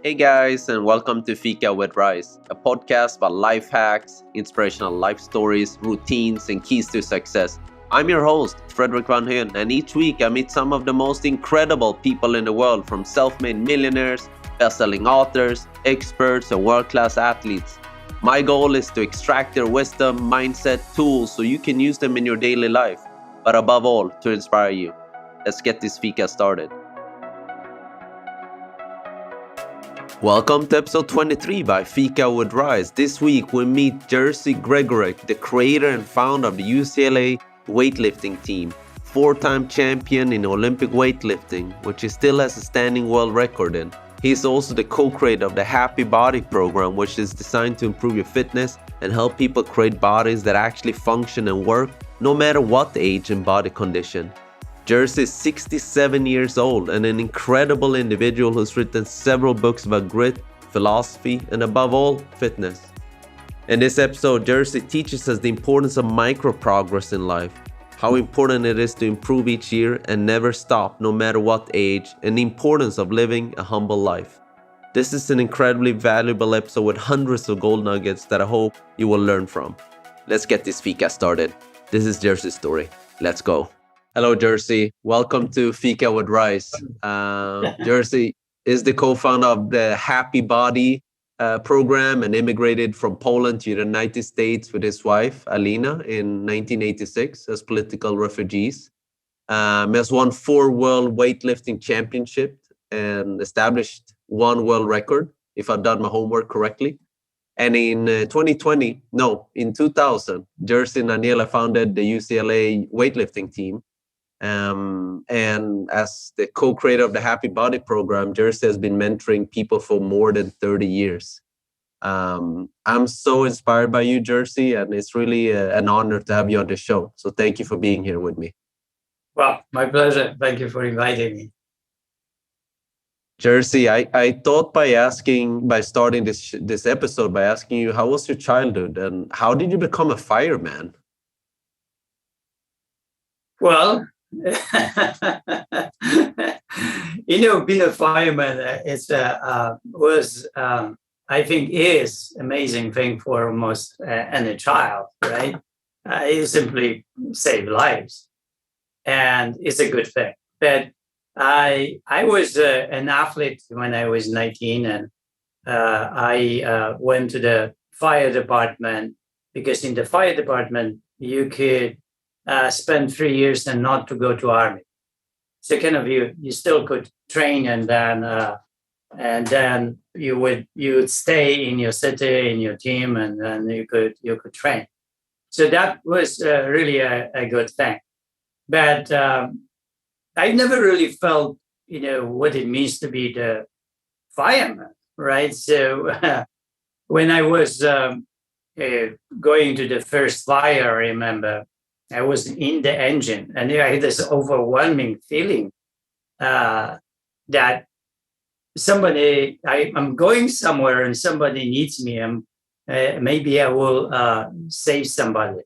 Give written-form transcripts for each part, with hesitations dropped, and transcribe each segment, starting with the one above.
Hey guys, and welcome to Fika with Rice, a podcast about life hacks, inspirational life stories, routines, and keys to success. I'm your host, Freddie, and each week I meet some of the most incredible people in the world, from self-made millionaires, best-selling authors, experts, and world-class athletes. My goal is to extract their wisdom, mindset, tools so you can use them in your daily life, but above all, to inspire you. Let's get this Fika started. Welcome to episode 23 by Fika with Rice. This week we meet Jerzy Gregorek, the creator and founder of the UCLA Weightlifting Team, four-time champion in Olympic weightlifting, which he still has a standing world record in. He is also the co-creator of the Happy Body program, which is designed to improve your fitness and help people create bodies that actually function and work no matter what age and body condition. Jerzy is 67 years old and an incredible individual who's written several books about grit, philosophy, and above all, fitness. In this episode, Jerzy teaches us the importance of micro progress in life, how important it is to improve each year and never stop no matter what age, and the importance of living a humble life. This is an incredibly valuable episode with hundreds of gold nuggets that I hope you will learn from. Let's get this Fika started. This is Jerzy's story. Let's go. Hello, Jerzy. Welcome to Fika with Rice. Jerzy is the co-founder of the Happy Body program and immigrated from Poland to the United States with his wife, Alina, in 1986 as political refugees. Has won 4 world weightlifting championships and established 1 world record, if I've done my homework correctly. And in 2000, Jerzy and Daniela founded the UCLA Weightlifting Team. And as the co-creator of the Happy Body program, Jerzy has been mentoring people for more than 30 years. I'm so inspired by you, Jerzy, and it's really an honor to have you on the show. So thank you for being here with me. Well, my pleasure. Thank you for inviting me. Jerzy, I thought by starting this episode by asking you, how was your childhood and how did you become a fireman? Well, being a fireman I think, is amazing thing for almost any child, right? It simply save lives, and it's a good thing. But I was an athlete when I was 19, and I went to the fire department because in the fire department you could spend 3 years and not to go to army. So kind of you still could train, and then you would stay in your city, in your team, and then you could train. So that was really a good thing. But I never really felt what it means to be the fireman, right? So when I was going to the first fire, I remember I was in the engine, and I had this overwhelming feeling that I'm going somewhere and somebody needs me, and maybe I will save somebody.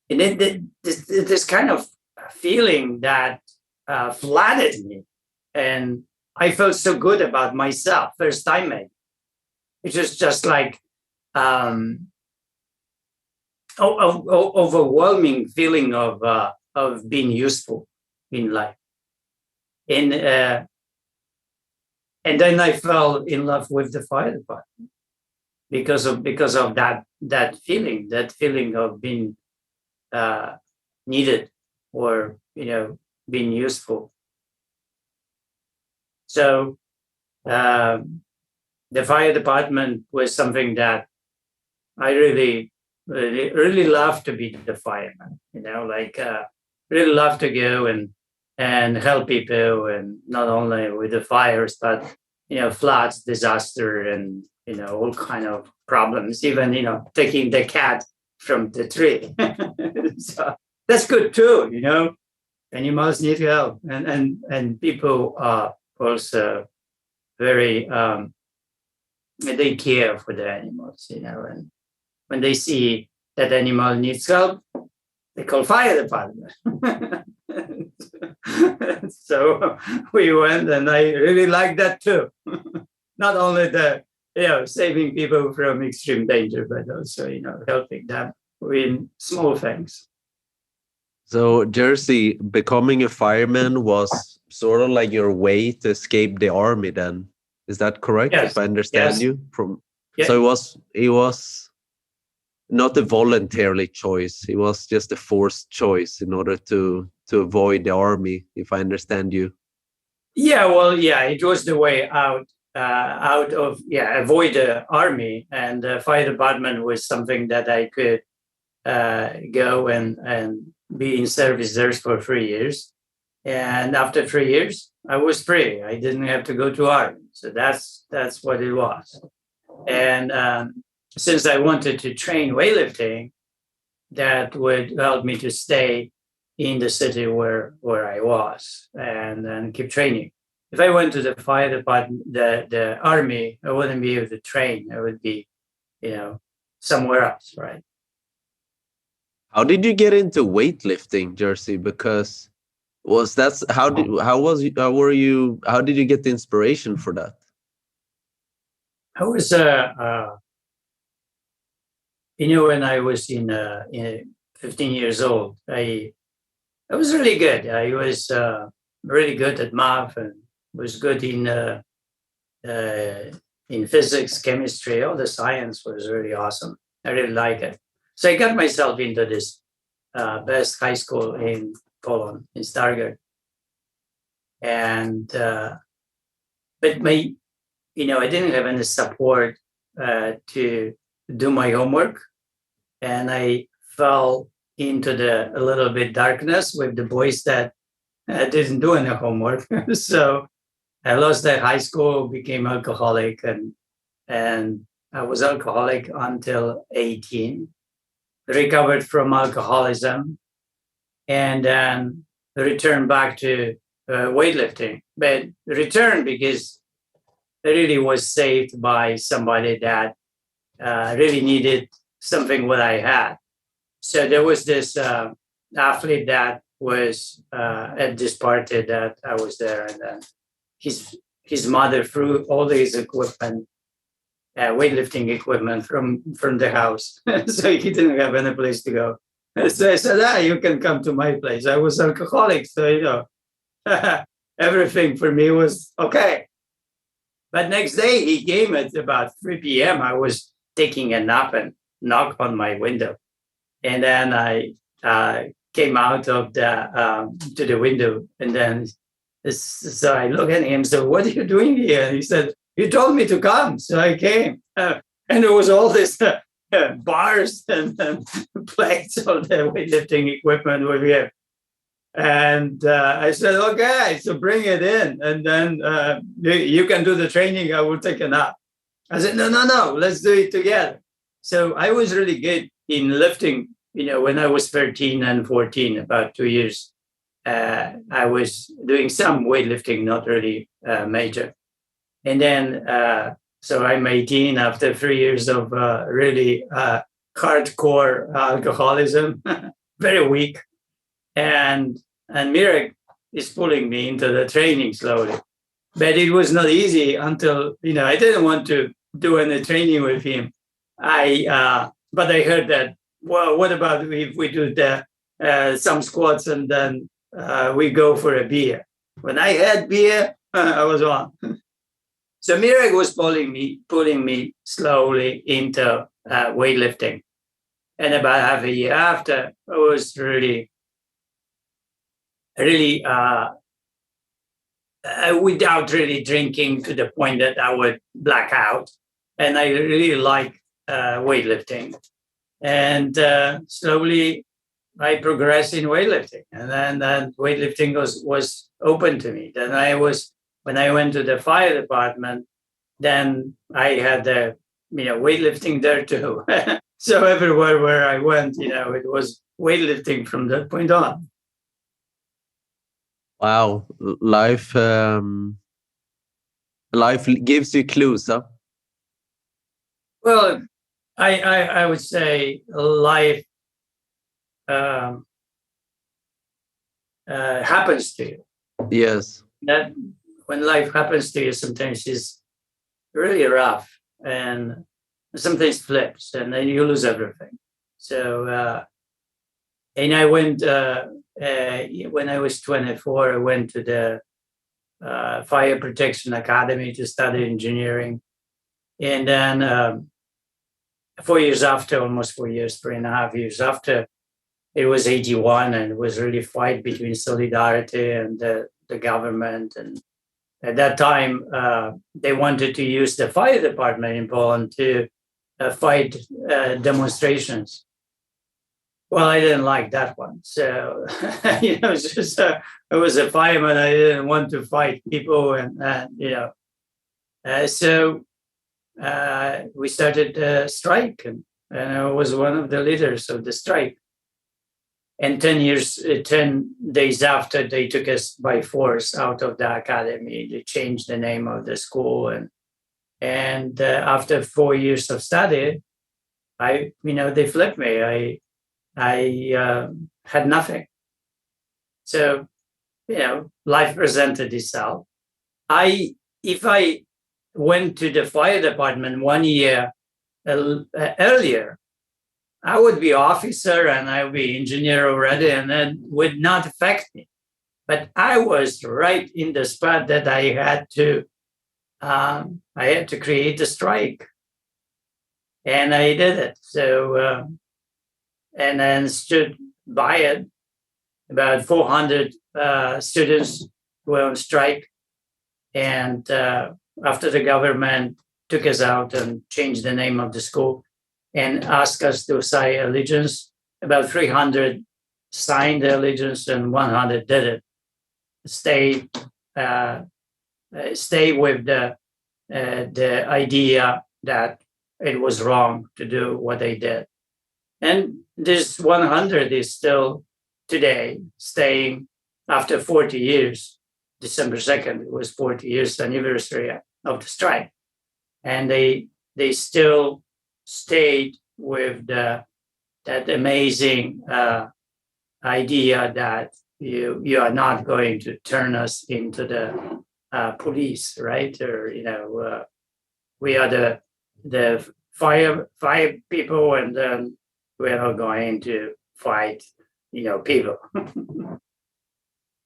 And this kind of feeling that flattered me, and I felt so good about myself. First time, maybe it was just like overwhelming feeling of being useful in life, and then I fell in love with the fire department because of that feeling of being needed, or being useful. So the fire department was something that I really love to be the fireman, really love to go and help people, and not only with the fires, but floods, disaster, and all kind of problems, even taking the cat from the tree. So that's good too. Animals need help, and people are also very they care for the animals, and when they see that animal needs help, they call fire department. So we went, and I really like that too. not only the saving people from extreme danger, but also helping them in small things. So, Jerzy, becoming a fireman was sort of like your way to escape the army. Then, is that correct? Yes. If I understand Yes. you from, Yeah. so it was not a voluntarily choice. It was just a forced choice in order to avoid the army. If I understand you. Yeah. Well, yeah, it was the way out. Of avoid the army, and the fire department was something that I could go and be in service there for 3 years. And after 3 years, I was free. I didn't have to go to army. So that's what it was. And since I wanted to train weightlifting, that would help me to stay in the city where I was and keep training. If I went to the fire department, the army, I wouldn't be able to train. I would be, somewhere else, right? How did you get into weightlifting, Jerzy? Because how did you get the inspiration for that? I was when I was in 15 years old, I was really good. I was really good at math and was good in physics, chemistry. All the science was really awesome. I really liked it. So I got myself into this best high school in Poland, in Stargard. And but I didn't have any support to do my homework, and I fell into a little bit darkness with the boys that didn't do any homework. So I lost that high school, became alcoholic, and I was alcoholic until 18. Recovered from alcoholism, and then returned back to weightlifting. But returned because I really was saved by somebody that really needed something what I had. So there was this athlete that was at this party that I was there, and then his mother threw all his equipment, weightlifting equipment from the house. So he didn't have any place to go. So I said, you can come to my place. I was alcoholic, so everything for me was okay. But next day he came at about 3 p.m. I was taking a nap and knocked on my window. And then I came out of to the window, and then so I look at him. So what are you doing here? And he said, "You told me to come, so I came." And there was all this bars and plates of the weightlifting equipment we have. And I said, "Okay, so bring it in, and then you can do the training. I will take a nap." I said, "No, let's do it together." So I was really good in lifting. When I was 13 and 14, about 2 years, I was doing some weightlifting, not really major. And then, so I'm 18 after 3 years of really hardcore alcoholism, very weak. And Mirek is pulling me into the training slowly. But it was not easy until, I didn't want to do any training with him. But I heard that, well, what about if we do some squats and then we go for a beer? When I had beer, I was on. So Mirek was pulling me slowly into weightlifting. And about half a year after, I was really without really drinking to the point that I would black out. And I really like weightlifting. And slowly I progressed in weightlifting. And then weightlifting was open to me. Then when I went to the fire department, then I had the weightlifting there too. So everywhere where I went, it was weightlifting from that point on. Wow, life gives you clues, huh? Well, I would say life happens to you. Yes. That when life happens to you, sometimes really rough, and sometimes flips, and then you lose everything. So, and I went when I was 24. I went to the Fire Protection Academy to study engineering, and then 4 years after, almost 4 years, 3.5 years after, it was 81, and it was really fight between Solidarity and the government. And at that time, they wanted to use the fire department in Poland to fight demonstrations. Well, I didn't like that one. So, it's just, I was a fireman. I didn't want to fight people. So we started a strike, and I was one of the leaders of the strike. And 10 days after, they took us by force out of the academy. They changed the name of the school. And after 4 years of study, they flipped me. I had nothing. So, life presented itself. If I went to the fire department 1 year earlier, I would be officer and I would be engineer already, and that would not affect me. But I was right in the spot that I had to create a strike, and I did it. So, and then stood by it. About 400 students were on strike, and after the government took us out and changed the name of the school and asked us to sign allegiance, about 300 signed the allegiance and 100 did it. Stay with the idea that it was wrong to do what they did. And this 100 is still today staying after 40 years. December 2nd, it was 40 years anniversary of the strike. And they still stayed with that amazing idea that you are not going to turn us into the police, right? Or we are the fire people, and then we're not going to fight people.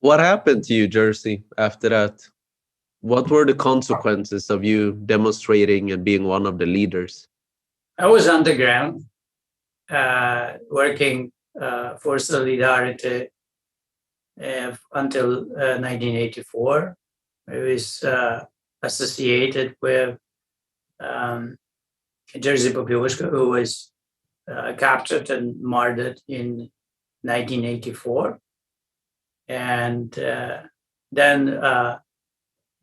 What happened to you, Jerzy, after that? What were the consequences of you demonstrating and being one of the leaders? I was underground, working for Solidarity until 1984. I was associated with Jerzy Gregorek, who was captured and murdered in 1984. And then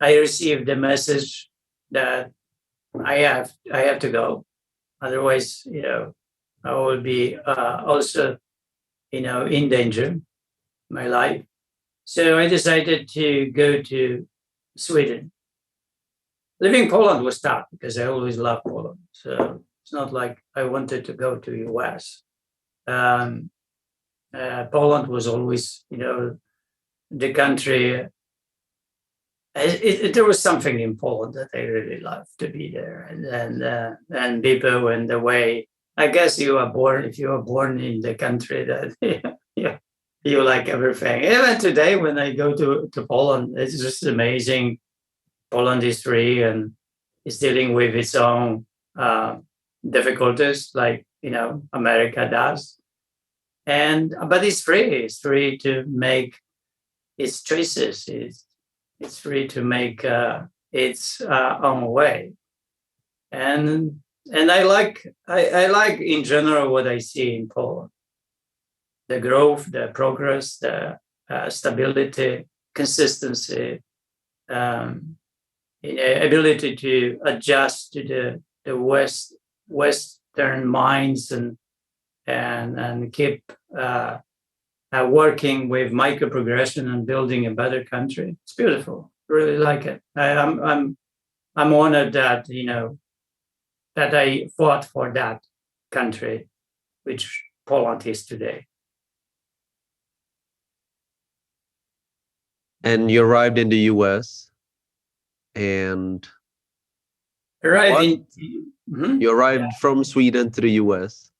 I received the message that I have to go. Otherwise, I will be also, in danger, my life. So I decided to go to Sweden. Living in Poland was tough because I always loved Poland. So it's not like I wanted to go to US. Poland was always, the country. There was something in Poland that I really loved to be there, and people, and the way. I guess if you are born in the country that you like everything. Even today, when I go to Poland, it's just amazing. Poland is free and is dealing with its own difficulties, like America does. But it's free. It's free to make its choices. It's free to make its own way. And I like in general what I see in Poland: the growth, the progress, the stability, consistency, ability to adjust to the Western minds and keep working with micro progression and building a better country. It's beautiful. Really like it. I'm honored that that I fought for that country, which Poland is today. And you arrived in the US, and Arriving. You arrived from Sweden to the US.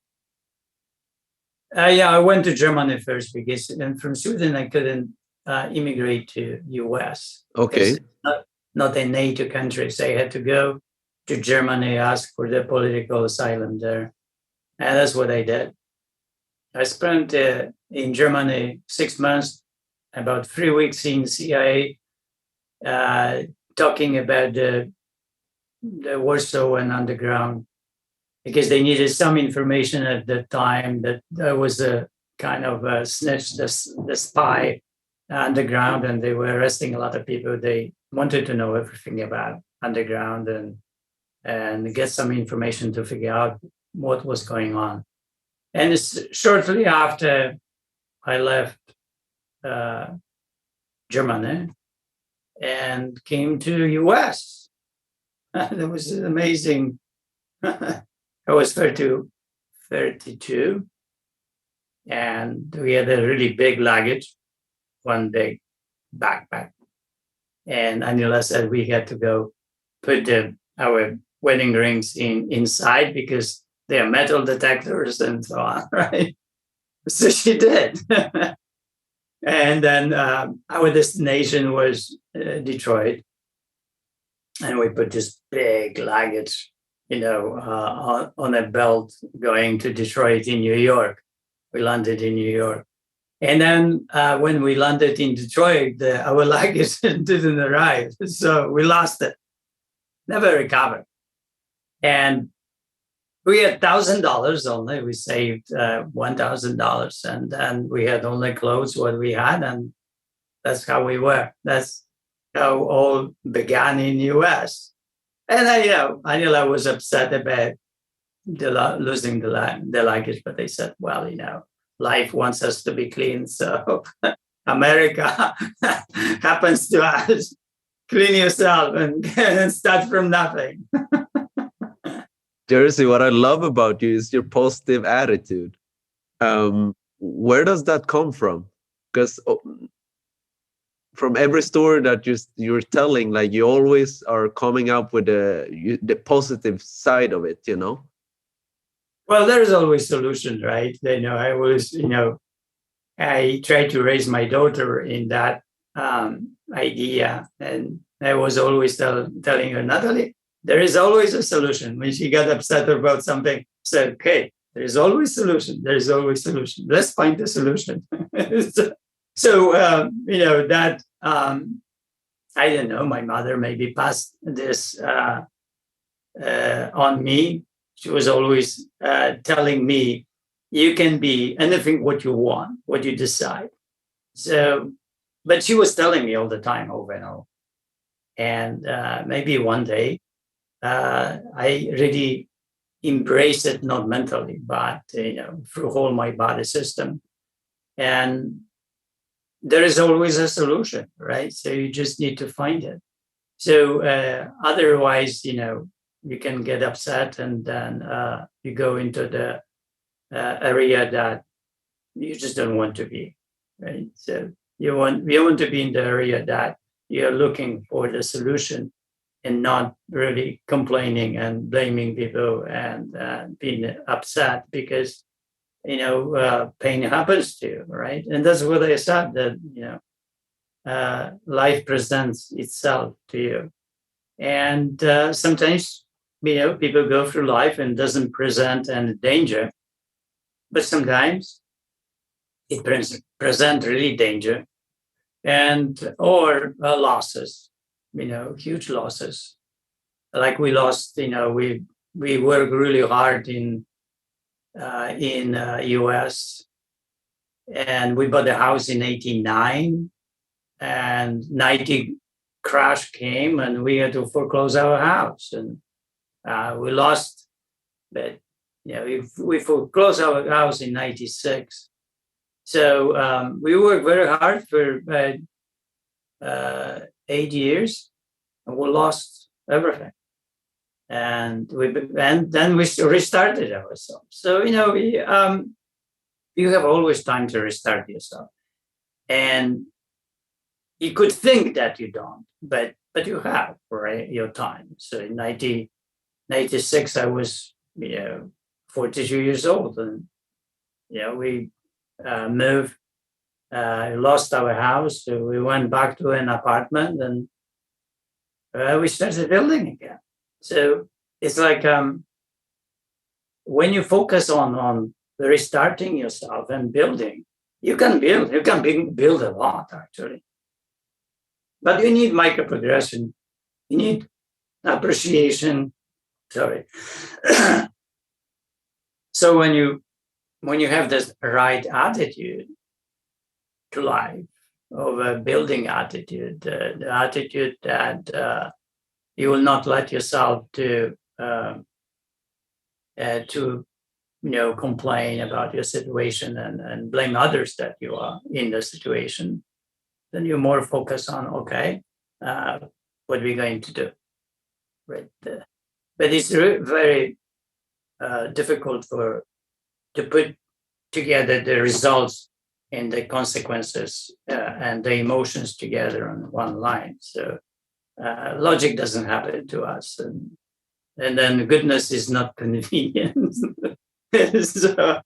I went to Germany first because from Sweden I couldn't immigrate to US. Okay. Not a NATO country, so I had to go to Germany, ask for the political asylum there, and that's what I did. I spent in Germany 6 months, about 3 weeks in CIA, talking about the Warsaw and underground, because they needed some information at the time that there was a kind of a snitch, the spy underground, and they were arresting a lot of people. They wanted to know everything about underground and get some information to figure out what was going on. And shortly after I left Germany and came to US. That was amazing. I was 32, and we had a really big luggage, one big backpack. And Anila said we had to go put our wedding rings inside because they are metal detectors and so on, right? So she did. And then our destination was Detroit. And we put this big luggage, on a belt going to Detroit in New York. We landed in New York. And then when we landed in Detroit, our luggage didn't arrive. So we lost it, never recovered. And we had $1,000 only. We saved $1,000. And then we had only clothes, what we had. And that's how we were. That's how all began in US. And Anila was upset about losing the luggage, but they said, well, life wants us to be clean. So America happens to us. Clean yourself and start from nothing. Jerzy, what I love about you is your positive attitude. Where does that come from? Because from every story that you're telling, like you always are coming up with the positive side of it, Well, there's always solutions, right? I always, I try to raise my daughter in that idea, and I was always telling her, Natalie, there is always a solution. When she got upset about something, I said, okay, there is always solution. There is always solution. Let's find the solution. So, that, I don't know, my mother maybe passed this on me. She was always telling me, you can be anything what you want, what you decide. So, but she was telling me all the time, over and over. And maybe one day, I really embrace it, not mentally, but through whole my body system. And there is always a solution, right? So you just need to find it. So otherwise, you can get upset, and then you go into the area that you just don't want to be, right? So you want to be in the area that you're looking for the solution, and not really complaining and blaming people and being upset because, pain happens to you, right? And that's what I said, that, life presents itself to you. And sometimes, people go through life and doesn't present any danger, but sometimes it present really danger or losses. Huge losses. Like we lost, we worked really hard in US, and we bought a house in 1989, and 90 crash came, and we had to foreclose our house, and we lost. But we foreclosed our house in 96. So we worked very hard for 8 years, and we lost everything. And then we restarted ourselves. So you have always time to restart yourself, and you could think that you don't, but you have, right, your time. So in 90, '86, I was 42 years old, and we moved. Lost our house, so we went back to an apartment, and we started building again. So it's like when you focus on restarting yourself and building, you can build. You can build a lot, actually. But you need micro progression. You need appreciation. Sorry. So when you have this right attitude to life, of a building attitude, the attitude that you will not let yourself to complain about your situation and blame others that you are in the situation, then you're more focused on, okay, what are we going to do? Right. But it's very difficult to put together the results and the consequences and the emotions together on one line. So logic doesn't happen to us. And then goodness is not convenient. So,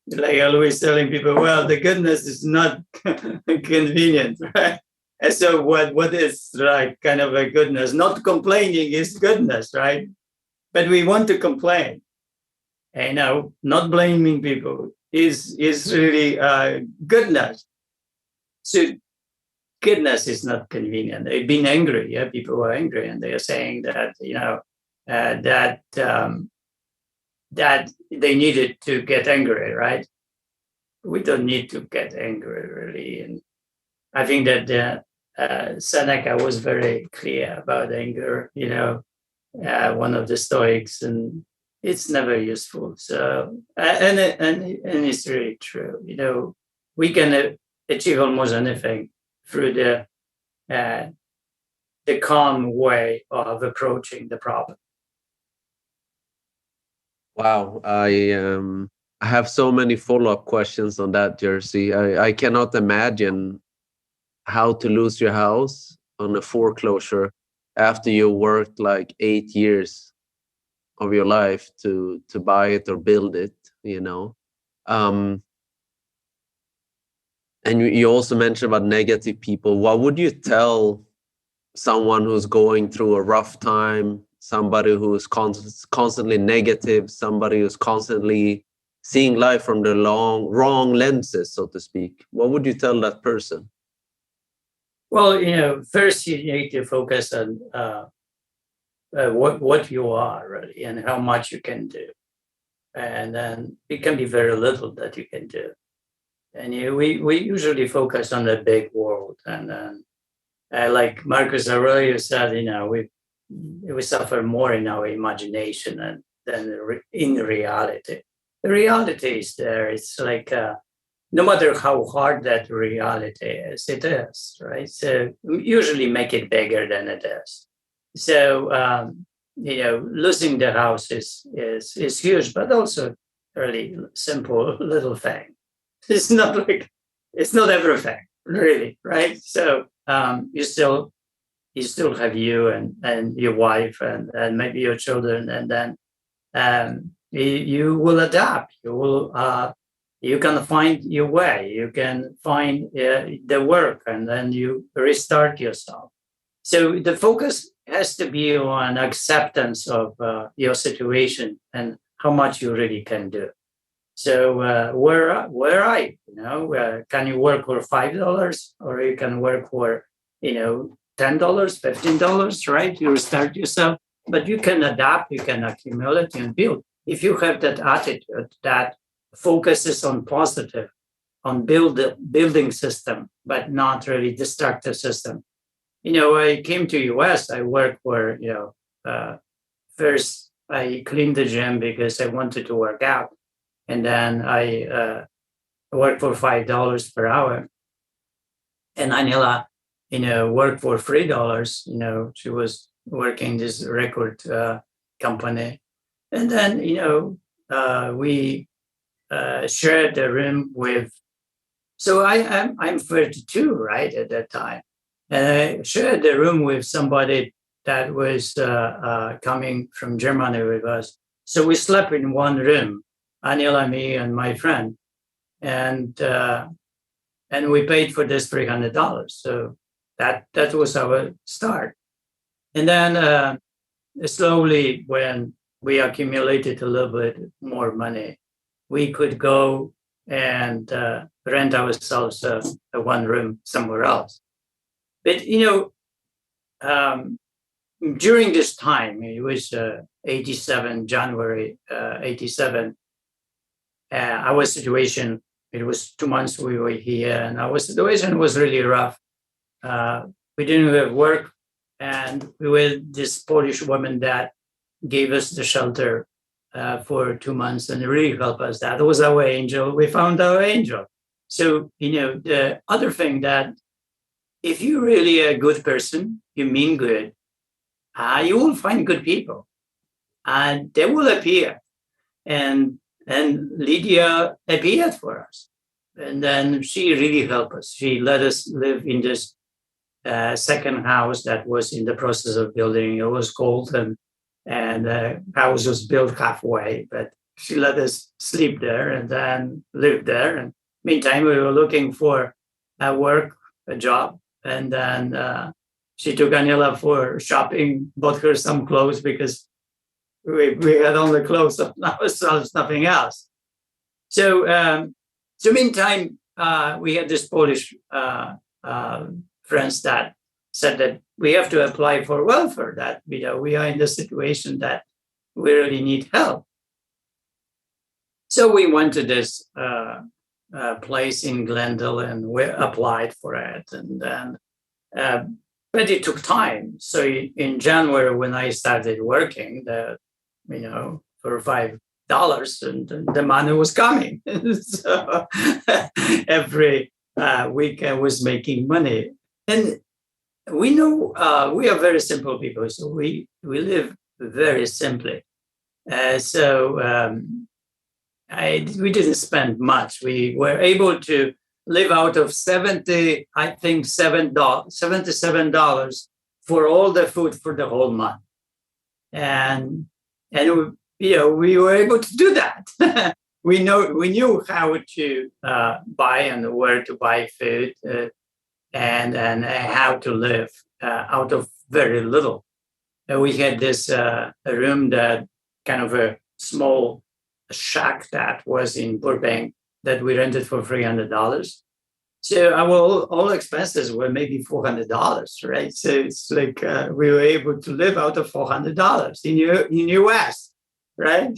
like always telling people, well, the goodness is not convenient, right? And so what is like kind of a goodness? Not complaining is goodness, right? But we want to complain. And not blaming people is really goodness. So goodness is not convenient. They've been angry. Yeah, people were angry, and they are saying that that they needed to get angry, right? We don't need to get angry, really. And I think that Seneca was very clear about anger. One of the Stoics, and it's never useful. So and it's really true. We can achieve almost anything through the calm way of approaching the problem. Wow, I have so many follow-up questions on that, Jerzy. I cannot imagine how to lose your house on a foreclosure after you worked like 8 years of your life to buy it or build it. And you also mentioned about negative people. What would you tell someone who's going through a rough time, somebody who's constantly negative, somebody who's constantly seeing life from the wrong lenses, so to speak? What would you tell that person? Well, first you need to focus on what you are really and how much you can do. And then it can be very little that you can do. And we usually focus on the big world. And then, like Marcus Aurelius said, we suffer more in our imagination than in reality. The reality is there. It's like no matter how hard that reality is, it is, right? So we usually make it bigger than it is. So losing the house is huge, but also really simple little thing. It's not everything, really, right? So you still have you and your wife and maybe your children, and then you will adapt. You can find your way. You can find the work, and then you restart yourself. So the focus has to be on acceptance of your situation and how much you really can do. So where I, can you work for $5 or you can work for, $10, $15, right? You restart yourself, but you can adapt, you can accumulate and build. If you have that attitude that focuses on positive, on building system, but not really destructive system. I came to US, I worked for, first I cleaned the gym because I wanted to work out. And then I worked for $5 per hour. And Anila, worked for $3. She was working this record company. And then, we shared the room with, so I'm 32, right, at that time. And I shared the room with somebody that was coming from Germany with us. So we slept in one room, Anila, me, and my friend, and we paid for this $300. So that was our start. And then slowly, when we accumulated a little bit more money, we could go and rent ourselves a one room somewhere else. But during this time, it was 87, January 87, our situation, it was 2 months we were here, and our situation was really rough. We didn't have work, and we were this Polish woman that gave us the shelter for 2 months and really helped us. That was our angel. We found our angel. So, the other thing that if you're really a good person, you mean good, you will find good people, and they will appear. And Lydia appeared for us, and then she really helped us. She let us live in this second house that was in the process of building. It was cold, and the house was built halfway, but she let us sleep there and then live there. And meantime, we were looking for a job, and then she took Aniela for shopping, bought her some clothes because we had only clothes on ourselves, nothing else. So meantime, we had this Polish friends that said that we have to apply for welfare, that we are in the situation that we really need help. So we went to this place in Glendale and we applied for it, and then but it took time. So in January, when I started working, for $5, and the money was coming. So every week I was making money. And we know we are very simple people, so we live very simply. We didn't spend much. We were able to live out of $77 for all the food for the whole month, and we were able to do that. we knew how to buy and where to buy food, and how to live out of very little. We had this room, that kind of a small shack that was in Burbank, that we rented for $300. So our all expenses were maybe $400, right? So it's like we were able to live out of $400 in US, right?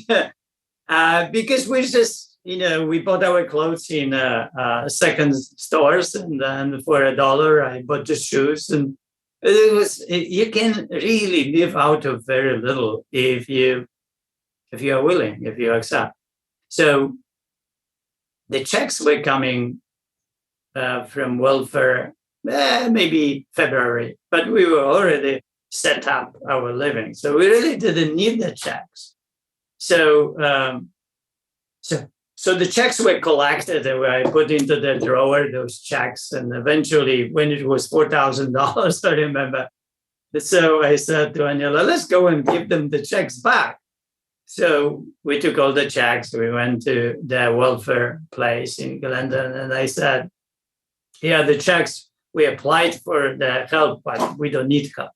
Because we just, we bought our clothes in second stores, and then for $1 I bought the shoes, and you can really live out of very little if you are willing, if you accept. So the checks were coming from welfare, maybe February, but we were already set up our living, so we really didn't need the checks. So the checks were collected, and I put into the drawer those checks, and eventually, when it was $4,000, I remember. So I said to Aniela, let's go and give them the checks back. So we took all the checks. We went to the welfare place in Glendon, and I said, yeah, the checks, we applied for the help, but we don't need help.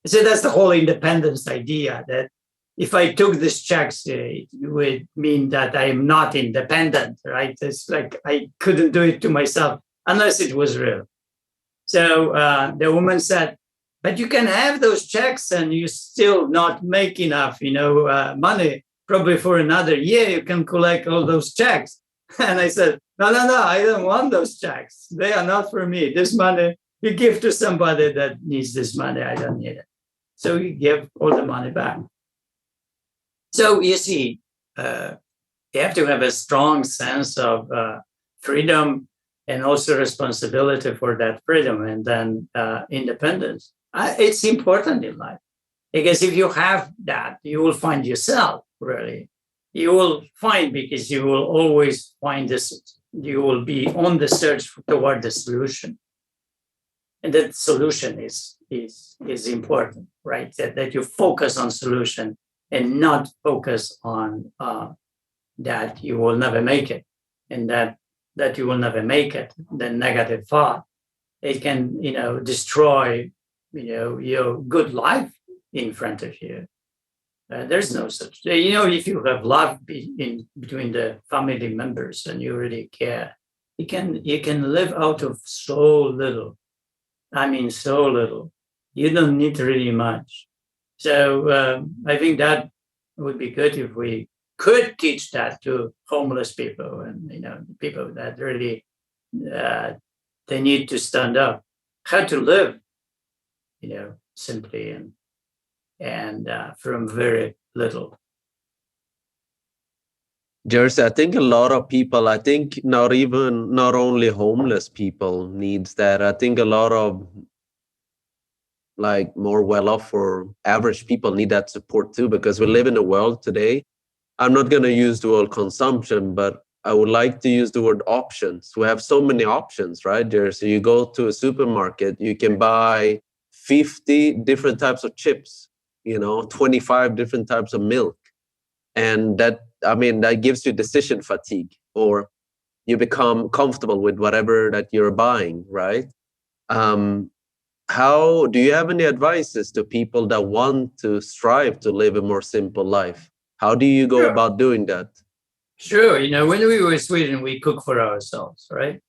I said, that's the whole independence idea, that if I took these checks, it would mean that I am not independent, right? It's like I couldn't do it to myself unless it was real. So the woman said, but you can have those checks and you still not make enough, money. Probably for another year, you can collect all those checks. And I said, no, I don't want those checks. They are not for me. This money, you give to somebody that needs this money. I don't need it. So you give all the money back. So you see, you have to have a strong sense of freedom and also responsibility for that freedom, and then independence. It's important in life, because if you have that, you will find yourself, really. You will find, because you will always find this, you will be on the search toward the solution. And that solution is is important, right? That you focus on solution and not focus on that you will never make it, and that you will never make it. The negative thought, it can destroy your good life in front of you. There's no such, if you have love between the family members and you really care, you can live out of so little. I mean, so little. You don't need really much. So I think that would be good if we could teach that to homeless people and people that really they need to stand up, how to live, simply and from very little. Jerzy, I think a lot of people, I think not only homeless people needs that. I think a lot of like more well-off or average people need that support too, because we live in a world today. I'm not going to use the word consumption, but I would like to use the word options. We have so many options, right, Jerzy? You go to a supermarket, you can buy 50 different types of chips, 25 different types of milk. And that gives you decision fatigue, or you become comfortable with whatever that you're buying, right? How do you have any advices to people that want to strive to live a more simple life? How do you go about doing that? Sure. When we were in Sweden, we cook for ourselves, right?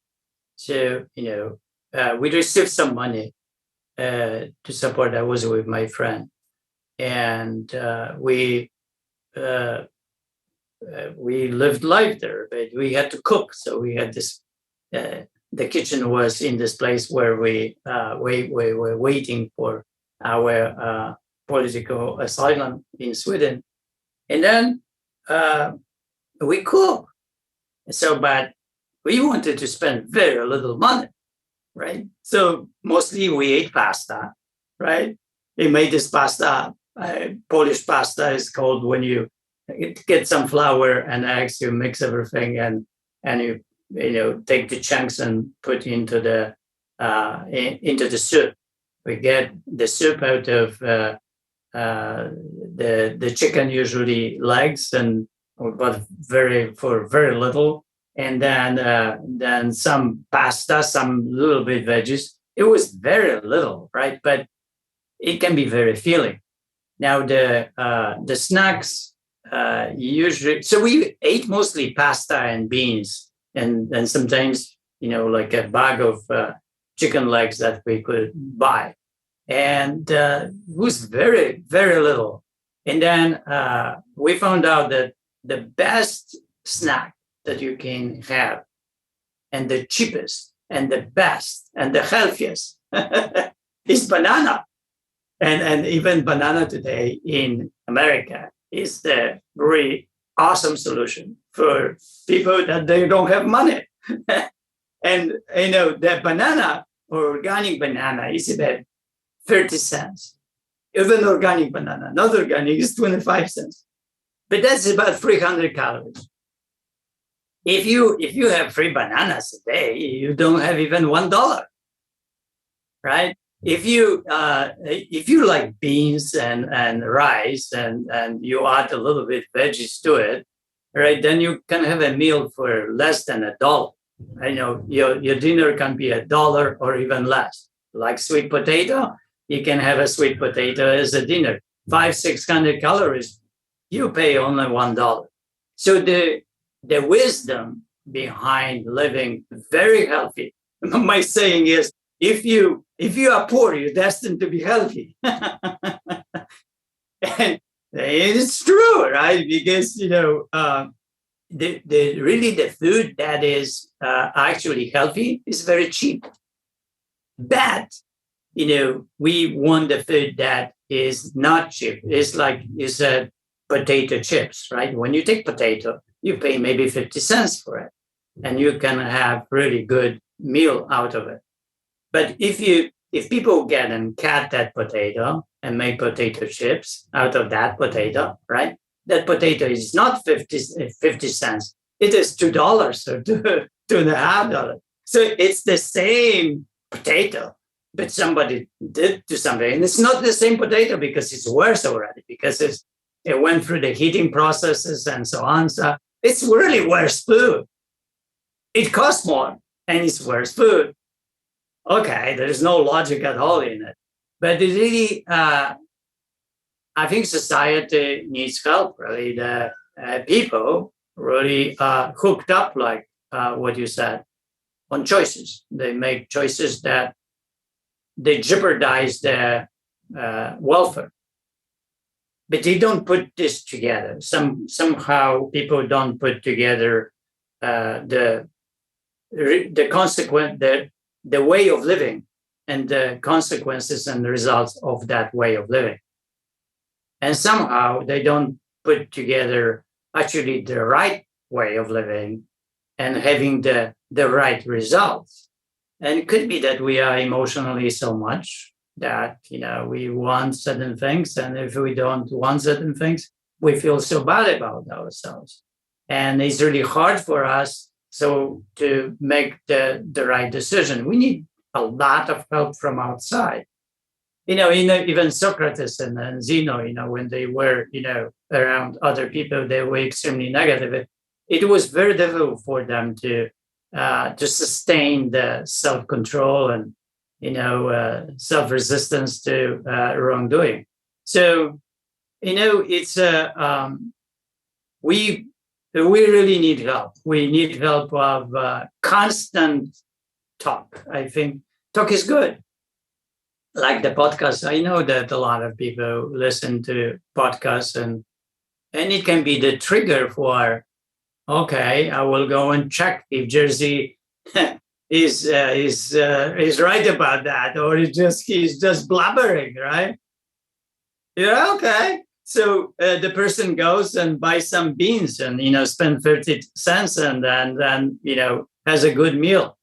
So, we received some money to support. I was with my friend, and we lived life there, but we had to cook. So we had this. The kitchen was in this place where we were waiting for our political asylum in Sweden, and then we cook. So, but we wanted to spend very little money, right? So mostly we ate pasta, right? We made this pasta. Polish pasta is called when you get some flour and eggs, you mix everything, and you take the chunks and put into the soup. We get the soup out of the chicken, usually legs, but for very little, and then some pasta, some little bit veggies. It was very little, right? But it can be very filling. Now the snacks usually, so we ate mostly pasta and beans, and sometimes like a bag of chicken legs that we could buy, and it was very, very little. And then we found out that the best snack that you can have, and the cheapest, and the best, and the healthiest is banana. And even banana today in America is the really awesome solution for people that they don't have money. And the banana, or organic banana, is about 30 cents. Even organic banana, not organic, is 25 cents. But that's about 300 calories. If you have 3 bananas a day, you don't have even $1, right? If you like beans and rice and you add a little bit veggies to it, right, then you can have a meal for less than $1. I know your dinner can be $1 or even less. Like sweet potato, you can have a sweet potato as a dinner. 500-600 calories, you pay only $1. So the wisdom behind living very healthy, my saying is, if you are poor, you're destined to be healthy. And it's true, right? Because the food that is actually healthy is very cheap. But we want the food that is not cheap. It's like you said, potato chips, right? When you take potato, you pay maybe 50 cents for it, and you can have really good meal out of it. But if people get and cut that potato and make potato chips out of that potato, right? That potato is not 50 cents. It is $2 or $2.50. So it's the same potato, but somebody did do something. And it's not the same potato because it's worse already, because it went through the heating processes and so on. So it's really worse food. It costs more and it's worse food. Okay, there's no logic at all in it. But it really, I think society needs help, really. The people really hooked up, like what you said, on choices. They make choices that they jeopardize their welfare. But they don't put this together. Somehow people don't put together the consequence, the way of living and the consequences and the results of that way of living. And somehow they don't put together actually the right way of living and having the right results. And it could be that we are emotionally so much that, we want certain things. And if we don't want certain things, we feel so bad about ourselves. And it's really hard for us to make the right decision. We need a lot of help from outside. Even Socrates and Zeno, when they were, around other people, they were extremely negative. It was very difficult for them to sustain the self-control and, self-resistance to wrongdoing. So, it's we really need help. We need help of constant talk. I think talk is good. Like the podcast, I know that a lot of people listen to podcasts and it can be the trigger for, okay, I will go and check if Jerzy is right about that, or he's just blabbering, right? Yeah, okay. So the person goes and buys some beans and, spend 30 cents and then has a good meal.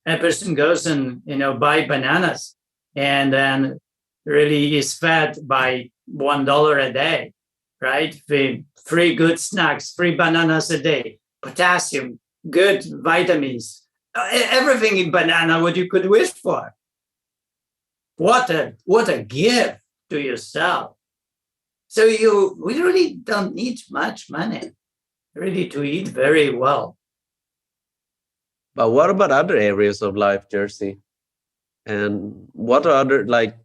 A person goes and, buy bananas and then really is fed by $1 a day, right? Free good snacks, free bananas a day, potassium, good vitamins, everything in banana what you could wish for. What a gift to yourself. So we really don't need much money, really, to eat very well. But what about other areas of life, Jerzy? And what are other, like,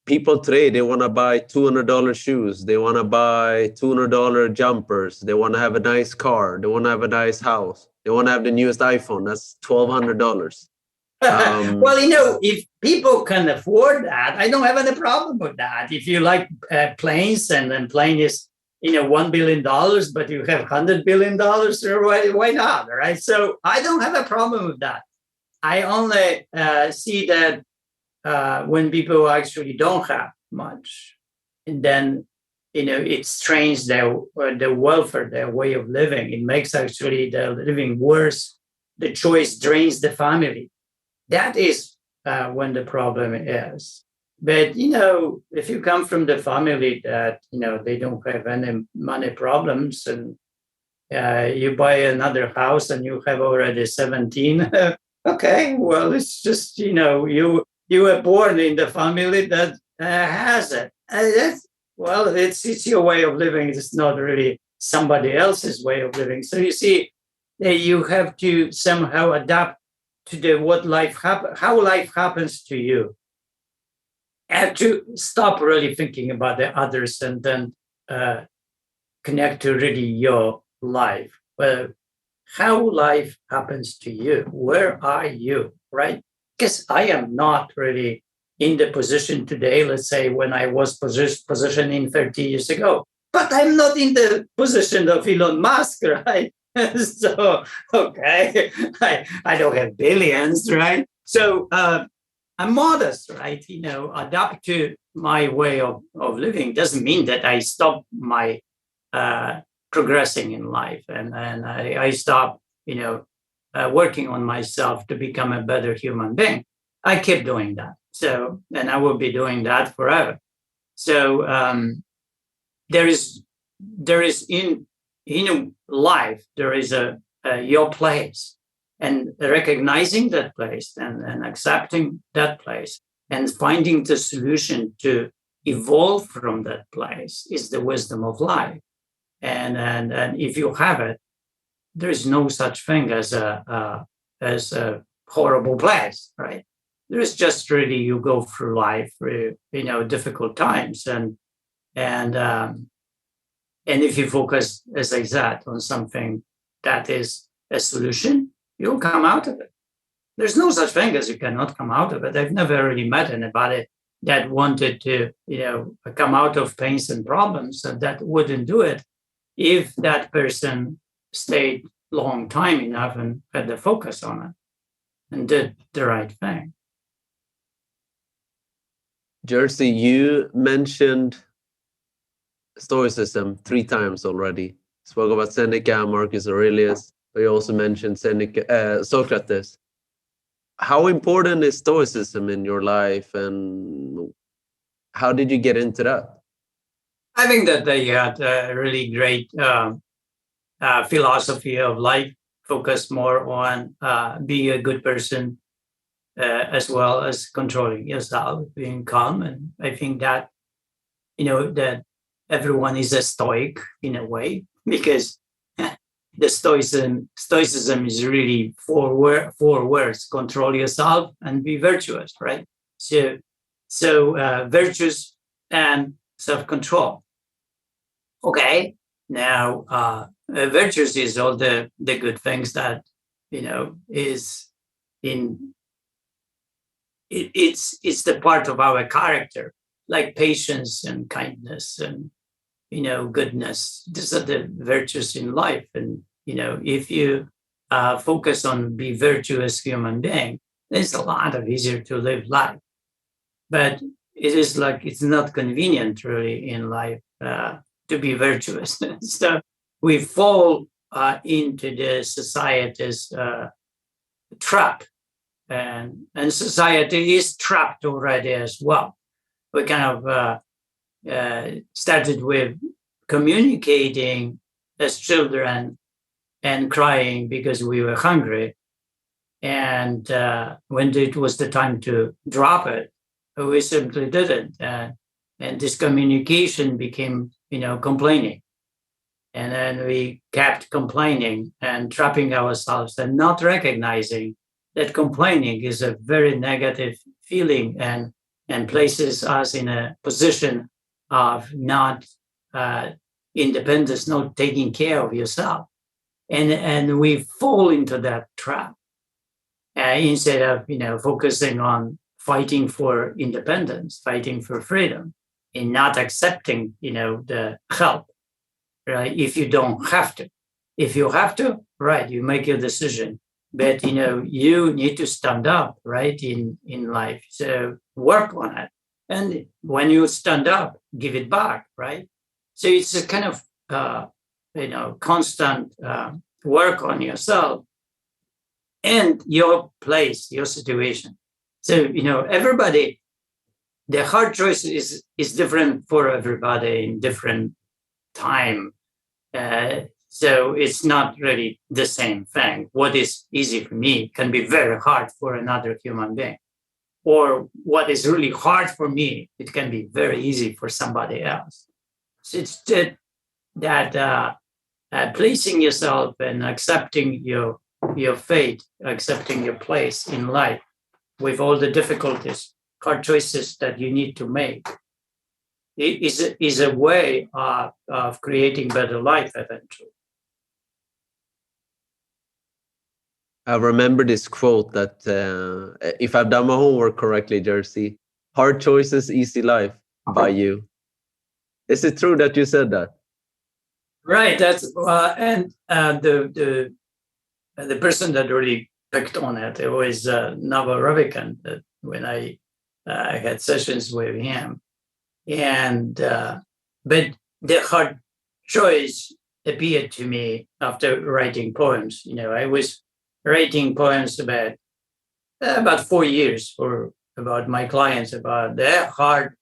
people today, they want to buy $200 shoes. They want to buy $200 jumpers. They want to have a nice car. They want to have a nice house. They want to have the newest iPhone. That's $1,200. Well, if people can afford that, I don't have any problem with that. If you like planes and then plane is, $1 billion, but you have $100 billion, why not, right? So I don't have a problem with that. I only see that when people actually don't have much, and then, it strains their welfare, their way of living. It makes actually the living worse. The choice drains the family. That is when the problem is. But, if you come from the family that, they don't have any money problems and you buy another house and you have already 17, okay, well, it's just, you were born in the family that has it. It's your way of living. It's not really somebody else's way of living. So you see, you have to somehow adapt to how life happens to you. And to stop really thinking about the others and then connect to really your life. Well, how life happens to you. Where are you, right? Because I am not really in the position today, let's say, when I was positioning 30 years ago. But I'm not in the position of Elon Musk, right? So, okay, I don't have billions, right? So I'm modest, right? Adapt to my way of living doesn't mean that I stop my progressing in life and I stop, working on myself to become a better human being. I keep doing that. So, and I will be doing that forever. So there is in life, there is your place, and recognizing that place and accepting that place and finding the solution to evolve from that place is the wisdom of life. And if you have it, there is no such thing as a horrible place, right? There is just really you go through life through difficult times, and if you focus, as I said, on something that is a solution, you'll come out of it. There's no such thing as you cannot come out of it. I've never really met anybody that wanted to, come out of pains and problems, and that wouldn't do it if that person stayed long time enough and had the focus on it and did the right thing. Jerzy, you mentioned Stoicism 3 times already. Spoke about Seneca, Marcus Aurelius, but you also mentioned Socrates. How important is Stoicism in your life, and how did you get into that? I think that they had a really great philosophy of life, focused more on being a good person, as well as controlling yourself, being calm. And I think that, that everyone is a Stoic in a way, because the Stoicism is really four words: control yourself and be virtuous, right? So virtuous and self-control. Okay, now virtuous is all the good things that is in it, it's the part of our character, like patience and kindness and goodness. These are the virtues in life. And if you focus on be virtuous human being, it's a lot of easier to live life. But it is like it's not convenient really in life to be virtuous. So we fall into the society's trap, and society is trapped already as well. We kind of started with communicating as children and crying because we were hungry. And when it was the time to drop it, we simply didn't. And this communication became, complaining. And then we kept complaining and trapping ourselves and not recognizing that complaining is a very negative feeling and places us in a position of not independence, not taking care of yourself. And we fall into that trap instead of, focusing on fighting for independence, fighting for freedom, and not accepting, the help, right? If you don't have to. If you have to, right, you make your decision. But, you need to stand up, right, in life. So work on it. And when you stand up, give it back, right? So it's a kind of, constant work on yourself and your place, your situation. So, everybody, the hard choice is different for everybody in different time. So it's not really the same thing. What is easy for me can be very hard for another human being. Or what is really hard for me, it can be very easy for somebody else. So it's that placing yourself and accepting your fate, accepting your place in life with all the difficulties, hard choices that you need to make, is a way of creating better life eventually. I remember this quote that, if I've done my homework correctly, Jerzy, hard choices, easy life by you. Is it true that you said that? Right. That's and the person that really picked on it was Nava Ravikant. When I had sessions with him, and but the hard choice appeared to me after writing poems. I was writing poems about 4 years about my clients, about their hard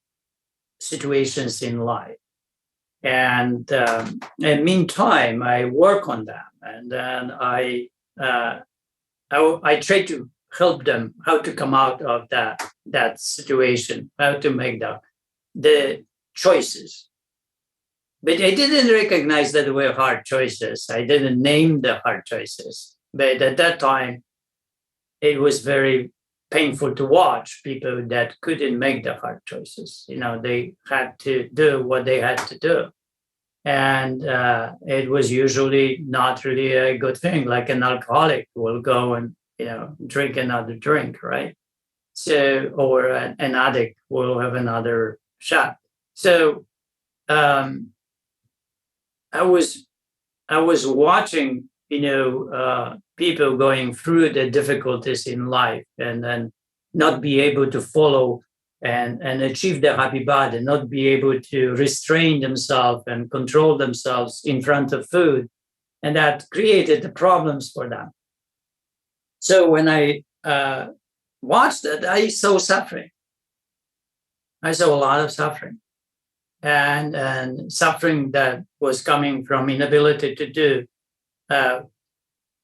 situations in life. And meantime, I work on them, and then I try to help them how to come out of that that situation, how to make the choices. But I didn't recognize that they were hard choices. I didn't name the hard choices. But at that time, it was very painful to watch people that couldn't make the hard choices. They had to do what they had to do. And it was usually not really a good thing. Like an alcoholic will go and, drink another drink, right? So, or an addict will have another shot. So, I was watching, people going through the difficulties in life and then not be able to follow and achieve the happy body, not be able to restrain themselves and control themselves in front of food. And that created the problems for them. So when I watched it, I saw suffering. I saw a lot of suffering. And suffering that was coming from inability to do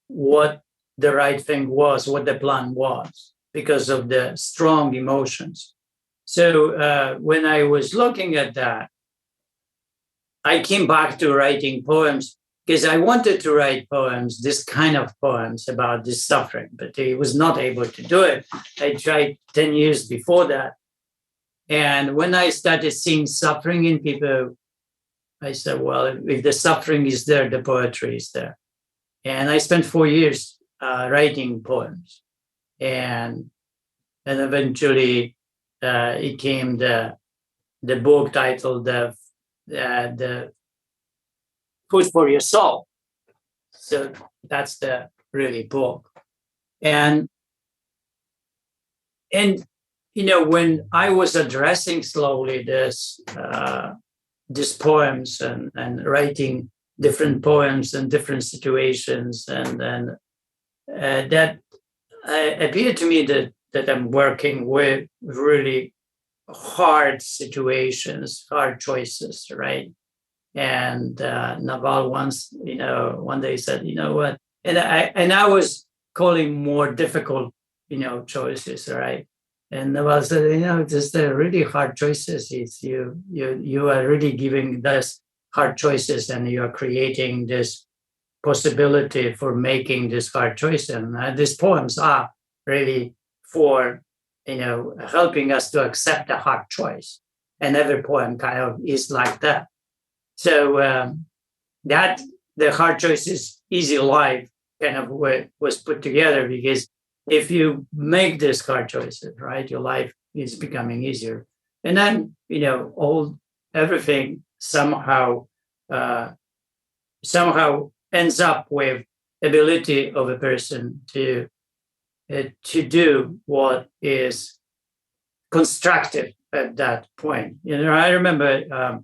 what the right thing was, what the plan was, because of the strong emotions. So when I was looking at that, I came back to writing poems because I wanted to write poems, this kind of poems about this suffering, but I was not able to do it. I tried 10 years before that. And when I started seeing suffering in people, I said, well, if the suffering is there, the poetry is there. And I spent 4 years writing poems. And eventually it came the book titled the Food for Your Soul. So that's the really book. And when I was addressing slowly these poems and writing different poems and different situations, and then that appeared to me that I'm working with really hard situations, hard choices, right? And Naval once, one day said, you know what? And I was calling more difficult, choices, right? And Naval said, just the really hard choices. It's you are really giving this hard choices, and you are creating this possibility for making this hard choice. And these poems are really for helping us to accept a hard choice. And every poem kind of is like that. So that the hard choices, easy life kind of was put together, because if you make these hard choices, right, your life is becoming easier. And then, everything somehow ends up with ability of a person to do what is constructive at that point. I remember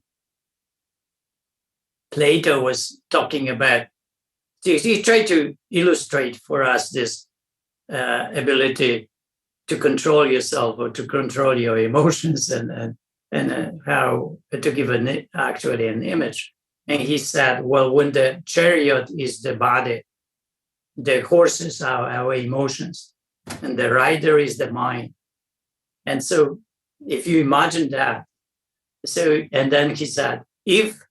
Plato was talking about, he tried to illustrate for us this ability to control yourself or to control your emotions and how to give actually an image. And he said, well, when the chariot is the body, the horses are our emotions, and the rider is the mind. And so if you imagine that, and then he said, if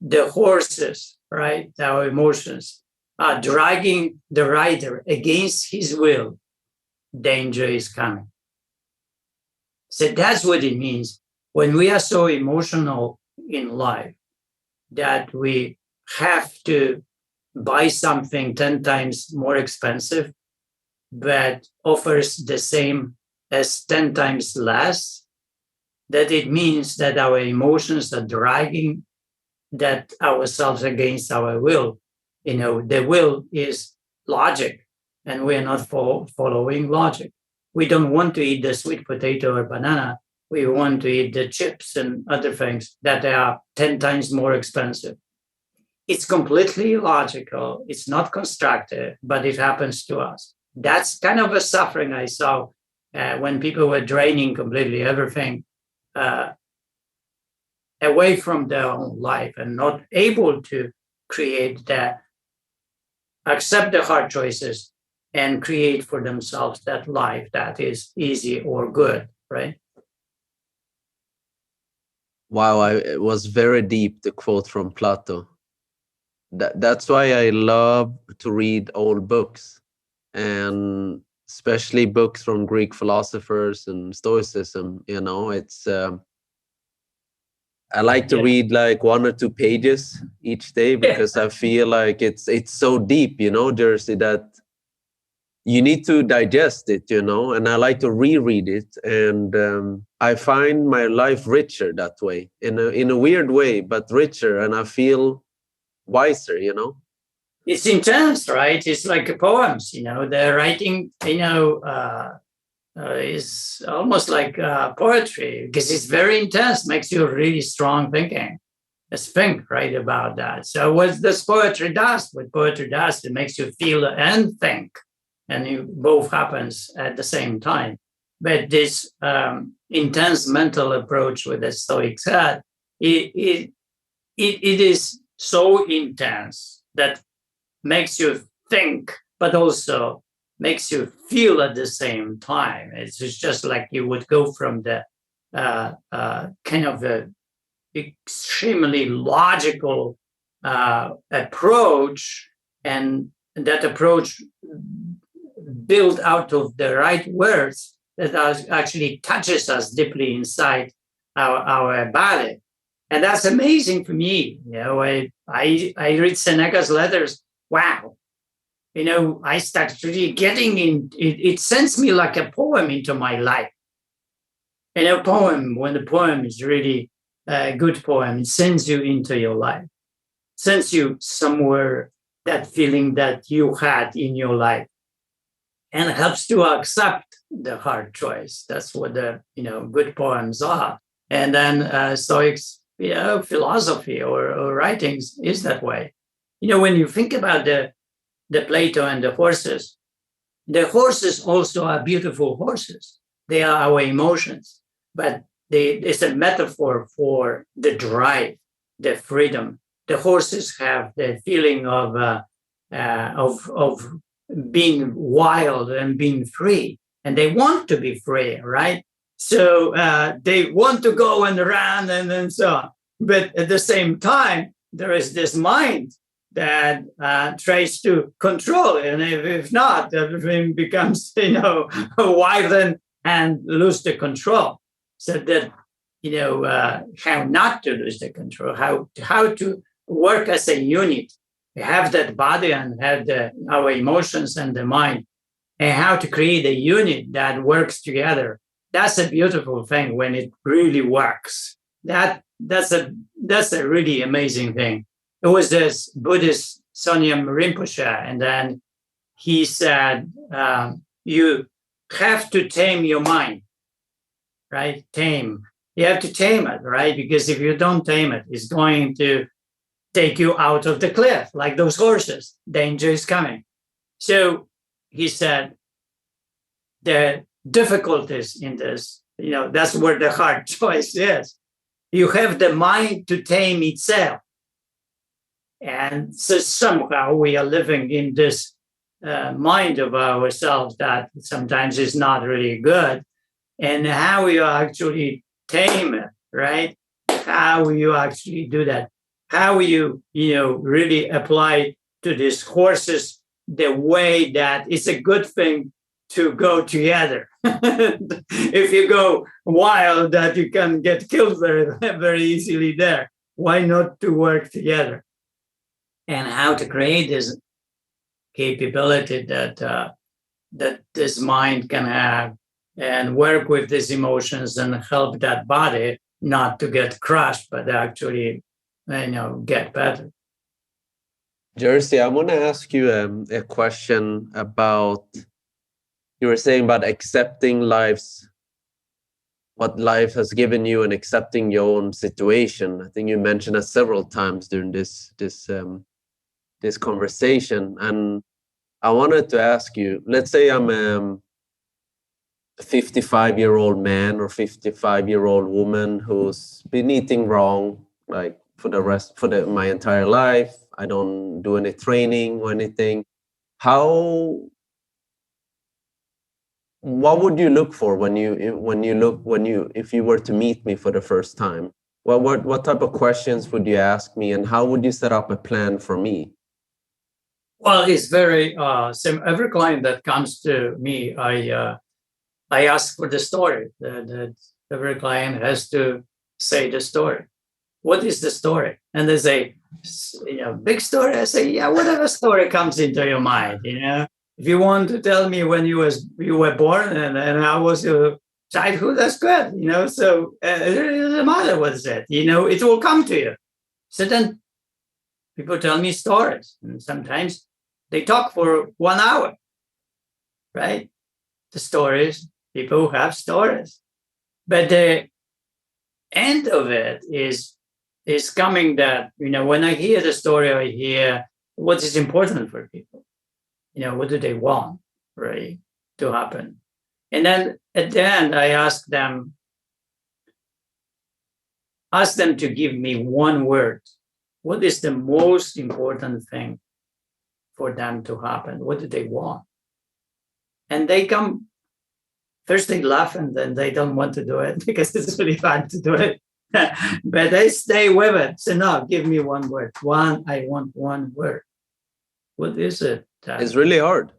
the horses, right, our emotions, are dragging the rider against his will, danger is coming. So that's what it means when we are so emotional in life that we have to buy something 10 times more expensive, but offers the same as 10 times less, that it means that our emotions are dragging that ourselves against our will. The will is logic, and we're not following logic. We don't want to eat the sweet potato or banana. We want to eat the chips and other things that are 10 times more expensive. It's completely illogical. It's not constructive, but it happens to us. That's kind of a suffering I saw when people were draining completely everything away from their own life and not able to create that, accept the hard choices and create for themselves that life that is easy or good. right? Wow, it was very deep, the quote from Plato. That's why I love to read old books, and especially books from Greek philosophers and Stoicism. It's I like to Yeah. read like 1 or 2 pages each day Yeah. because I feel like it's so deep, Jersey, that you need to digest it, and I like to reread it, and I find my life richer that way, in a weird way, but richer, and I feel wiser. It's intense, right? It's like poems, the writing, is almost like poetry because it's very intense, makes you really strong thinking. Let's think, right, about that. So what this poetry does, it makes you feel and think, and it both happens at the same time. But this intense mental approach with the Stoics had, it is so intense that makes you think, but also makes you feel at the same time. It's just like you would go from the kind of a extremely logical approach, and that approach built out of the right words that actually touches us deeply inside our body. And that's amazing for me. I read Seneca's letters. Wow. I start really getting in, it sends me like a poem into my life. And a poem, when the poem is really a good poem, it sends you into your life, sends you somewhere, that feeling that you had in your life, and helps to accept the hard choice. That's what the good poems are. And then Stoics, philosophy or writings is that way. When you think about the Plato and the horses also are beautiful horses. They are our emotions, but it's a metaphor for the drive, the freedom. The horses have the feeling of being wild and being free, and they want to be free, right? So they want to go and run and so on. But at the same time, there is this mind that tries to control it. And if not, everything becomes, wild and lose the control. So that, how not to lose the control, how to work as a unit, have that body and have our emotions and the mind, and how to create a unit that works together. That's a beautiful thing when it really works. That's a really amazing thing. It was this Buddhist Sonyam Rinpoche, and then he said, you have to tame your mind, right? Tame. You have to tame it, right? Because if you don't tame it, it's going to take you out of the cliff, like those horses. Danger is coming. So he said, the difficulties in this, that's where the hard choice is. You have the mind to tame itself. And so somehow we are living in this mind of ourselves that sometimes is not really good. And how you actually tame it, right? How you actually do that? How you, really apply to these horses the way that it's a good thing to go together. If you go wild, that you can get killed very, very easily there. Why not to work together? And how to create this capability that this mind can have, and work with these emotions and help that body not to get crushed, but actually, get better. Jersey, I want to ask you a question about, you were saying about accepting what life has given you and accepting your own situation. I think you mentioned it several times during this conversation. And I wanted to ask you, let's say I'm a 55-year-old man or 55-year-old woman who's been eating wrong, like for my entire life. I don't do any training or anything. How What would you look for if you were to meet me for the first time? What type of questions would you ask me, and how would you set up a plan for me? Well, it's very every client that comes to me, I ask for the story. That every client has to say the story. What is the story? And they say, big story. I say, yeah, whatever story comes into your mind. If you want to tell me when you were born and how was your childhood, that's good. So it really doesn't matter what is it. It will come to you. So then people tell me stories, and sometimes they talk for 1 hour, right? The stories, people have stories. But the end of it is coming that, when I hear the story, I hear what is important for people. What do they want, right, to happen? And then at the end, I ask them to give me one word. What is the most important thing for them to happen? What do they want? And they come, first they laugh, and then they don't want to do it because it's really fun to do it. But they stay with it. So no, give me one word. I want one word. What is it? It's really hard.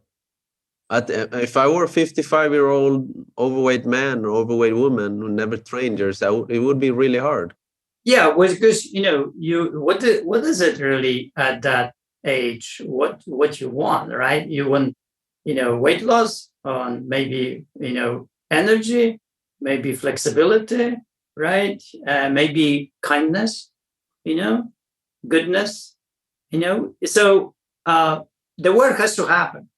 If I were a 55-year-old overweight man or overweight woman who never trained, it would be really hard. Yeah, because what is it really at that age? What you want, right? You want weight loss, on maybe energy, maybe flexibility, right? Maybe kindness, goodness, So the work has to happen.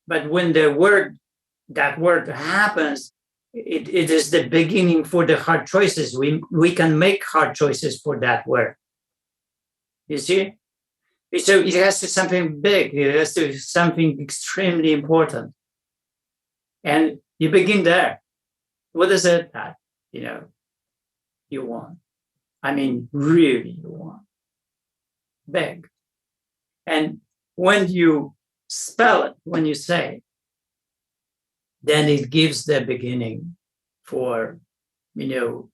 But when that word happens, it is the beginning for the hard choices. We can make hard choices for that word. You see? So it has to be something big. It has to be something extremely important. And you begin there. What is it that, you want? I mean, really you want? Big. And when you spell it, when you say, then it gives the beginning for the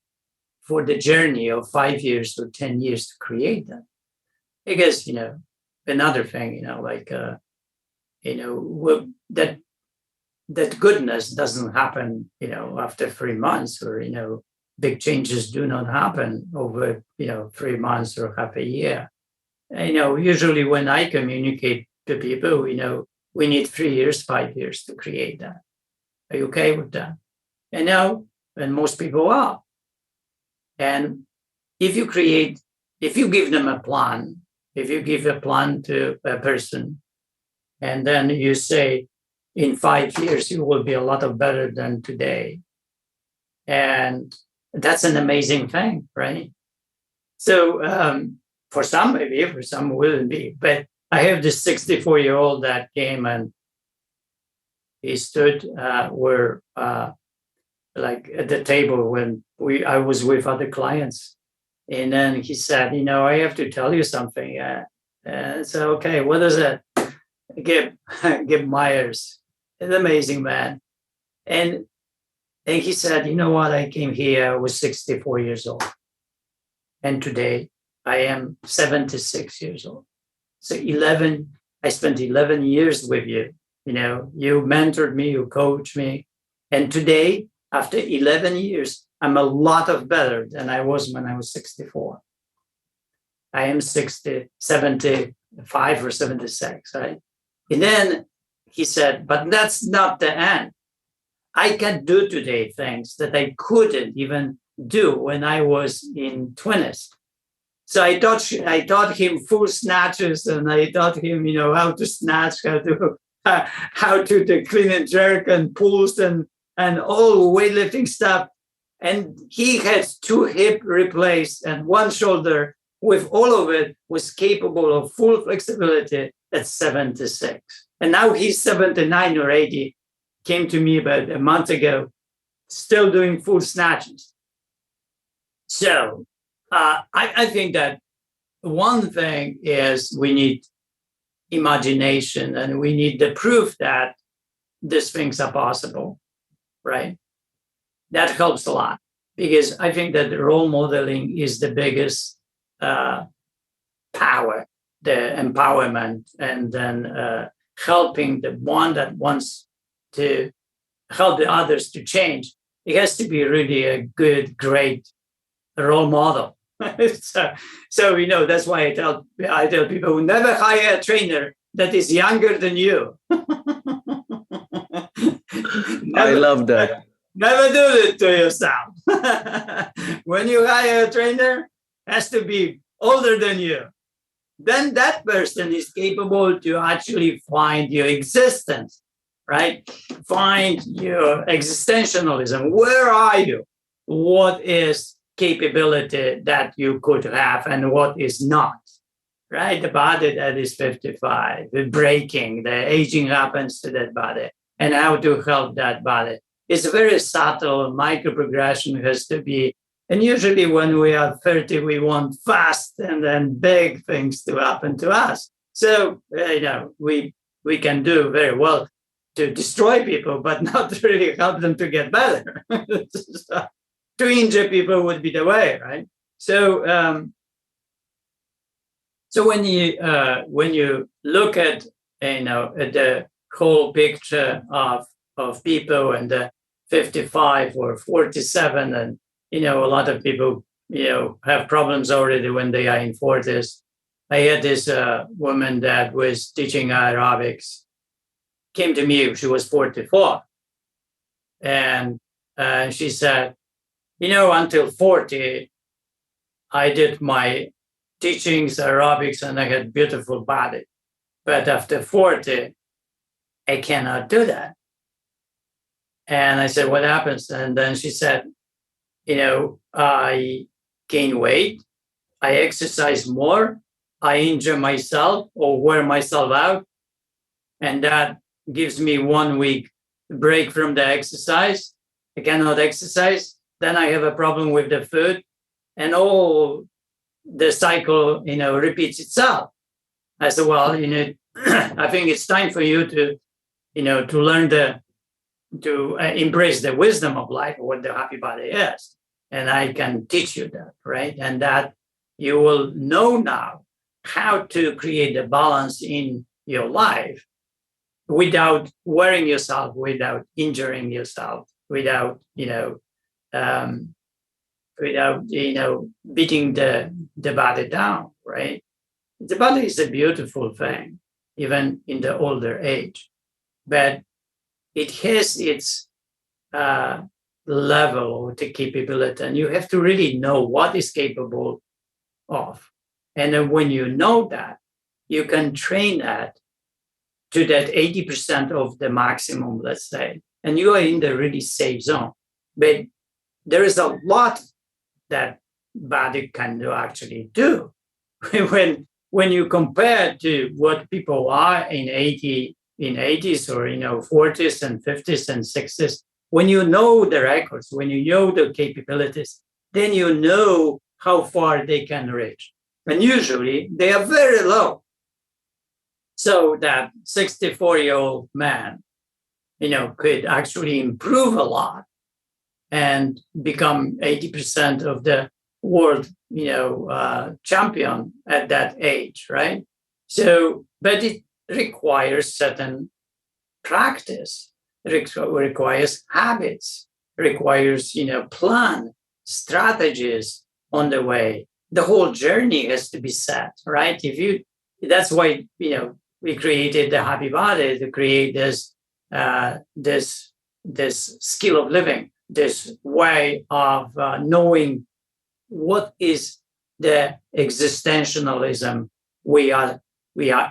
journey of 5 years or 10 years to create that. Because, another thing, that goodness doesn't happen, after 3 months, or, big changes do not happen over, 3 months or half a year. Usually when I communicate to people, we need 3 years, 5 years to create that. Are you okay with that? And most people are. And if you give them a plan, if you give a plan to a person, and then you say, in 5 years, you will be a lot better than today. And that's an amazing thing, right? So for some, maybe, for some wouldn't be. But I have this 64-year-old that came, and he stood like at the table when I was with other clients. And then he said, I have to tell you something. And so, okay, what is it? Gib Myers, an amazing man. And he said, you know what? I came here, I was 64 years old. And today I am 76 years old. So I spent 11 years with you. You mentored me, you coached me. And today, after 11 years, I'm a lot better than I was when I was 64. I am 75 or 76, right? And then he said, but that's not the end. I can do today things that I couldn't even do when I was in 20s. So I taught him full snatches, and I taught him, how to snatch, how to do clean and jerk and pulls and all weightlifting stuff. And he had 2 hip replaced and 1 shoulder. With all of it, was capable of full flexibility at 76. And now he's 79 or 80. Came to me about a month ago, still doing full snatches. So I think that one thing is we need imagination, and we need the proof that these things are possible, right? That helps a lot, because I think that role modeling is the biggest power, the empowerment, and then helping the one that wants to help the others to change. It has to be really a good, great role model. so that's why I tell people, never hire a trainer that is younger than you. I love that. Never do it to yourself. When you hire a trainer, has to be older than you. Then that person is capable to actually find your existence, right? Find your existentialism. Where are you? What is capability that you could have and what is not, right? The body that is 55, the breaking, the aging happens to that body, and how to help that body. It's very subtle. Micro progression has to be. And usually when we are 30, we want fast and then big things to happen to us. So, we can do very well to destroy people, but not really help them to get better. To injure people would be the way, right? So, so when you look at the whole picture of people and the 55 or 47, and a lot of people have problems already when they are in 40s. I had this woman that was teaching aerobics, came to me. She was 44, and she said, until 40, I did my teachings, aerobics, and I had beautiful body. But after 40, I cannot do that. And I said, what happens? And then she said, I gain weight, I exercise more, I injure myself or wear myself out. And that gives me 1 week break from the exercise. I cannot exercise. Then I have a problem with the food, and all the cycle, repeats itself. I said, well, I think it's time for you to, to learn to embrace the wisdom of life, what the happy body is. And I can teach you that, right? And that you will know now how to create a balance in your life without wearing yourself, without injuring yourself, without beating the body down, right? The body is a beautiful thing, even in the older age, but it has its level or the capability, and you have to really know what is capable of. And then when you know that, you can train that to that 80% of the maximum, let's say, and you are in the really safe zone. But there is a lot that body can actually do. when you compare to what people are in 80s or 40s and 50s and 60s, when you know the records, when you know the capabilities, then you know how far they can reach. And usually they are very low. So that 64-year-old man, could actually improve a lot and become 80% of the world, champion at that age, right? So, but it requires certain practice, requires habits, requires, plan, strategies on the way. The whole journey has to be set, right? That's why, we created the happy body to create this skill of living, this way of knowing what is the existentialism we are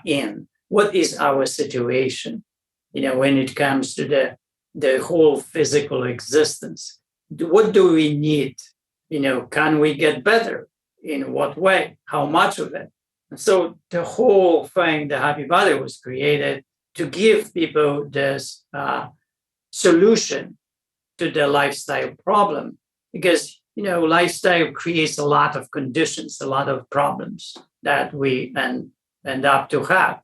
in. What is our situation? When it comes to the whole physical existence, what do we need? Can we get better? In what way? How much of it? And so the whole thing, the happy body, was created to give people this solution to the lifestyle problem, because lifestyle creates a lot of conditions, a lot of problems that we end up to have.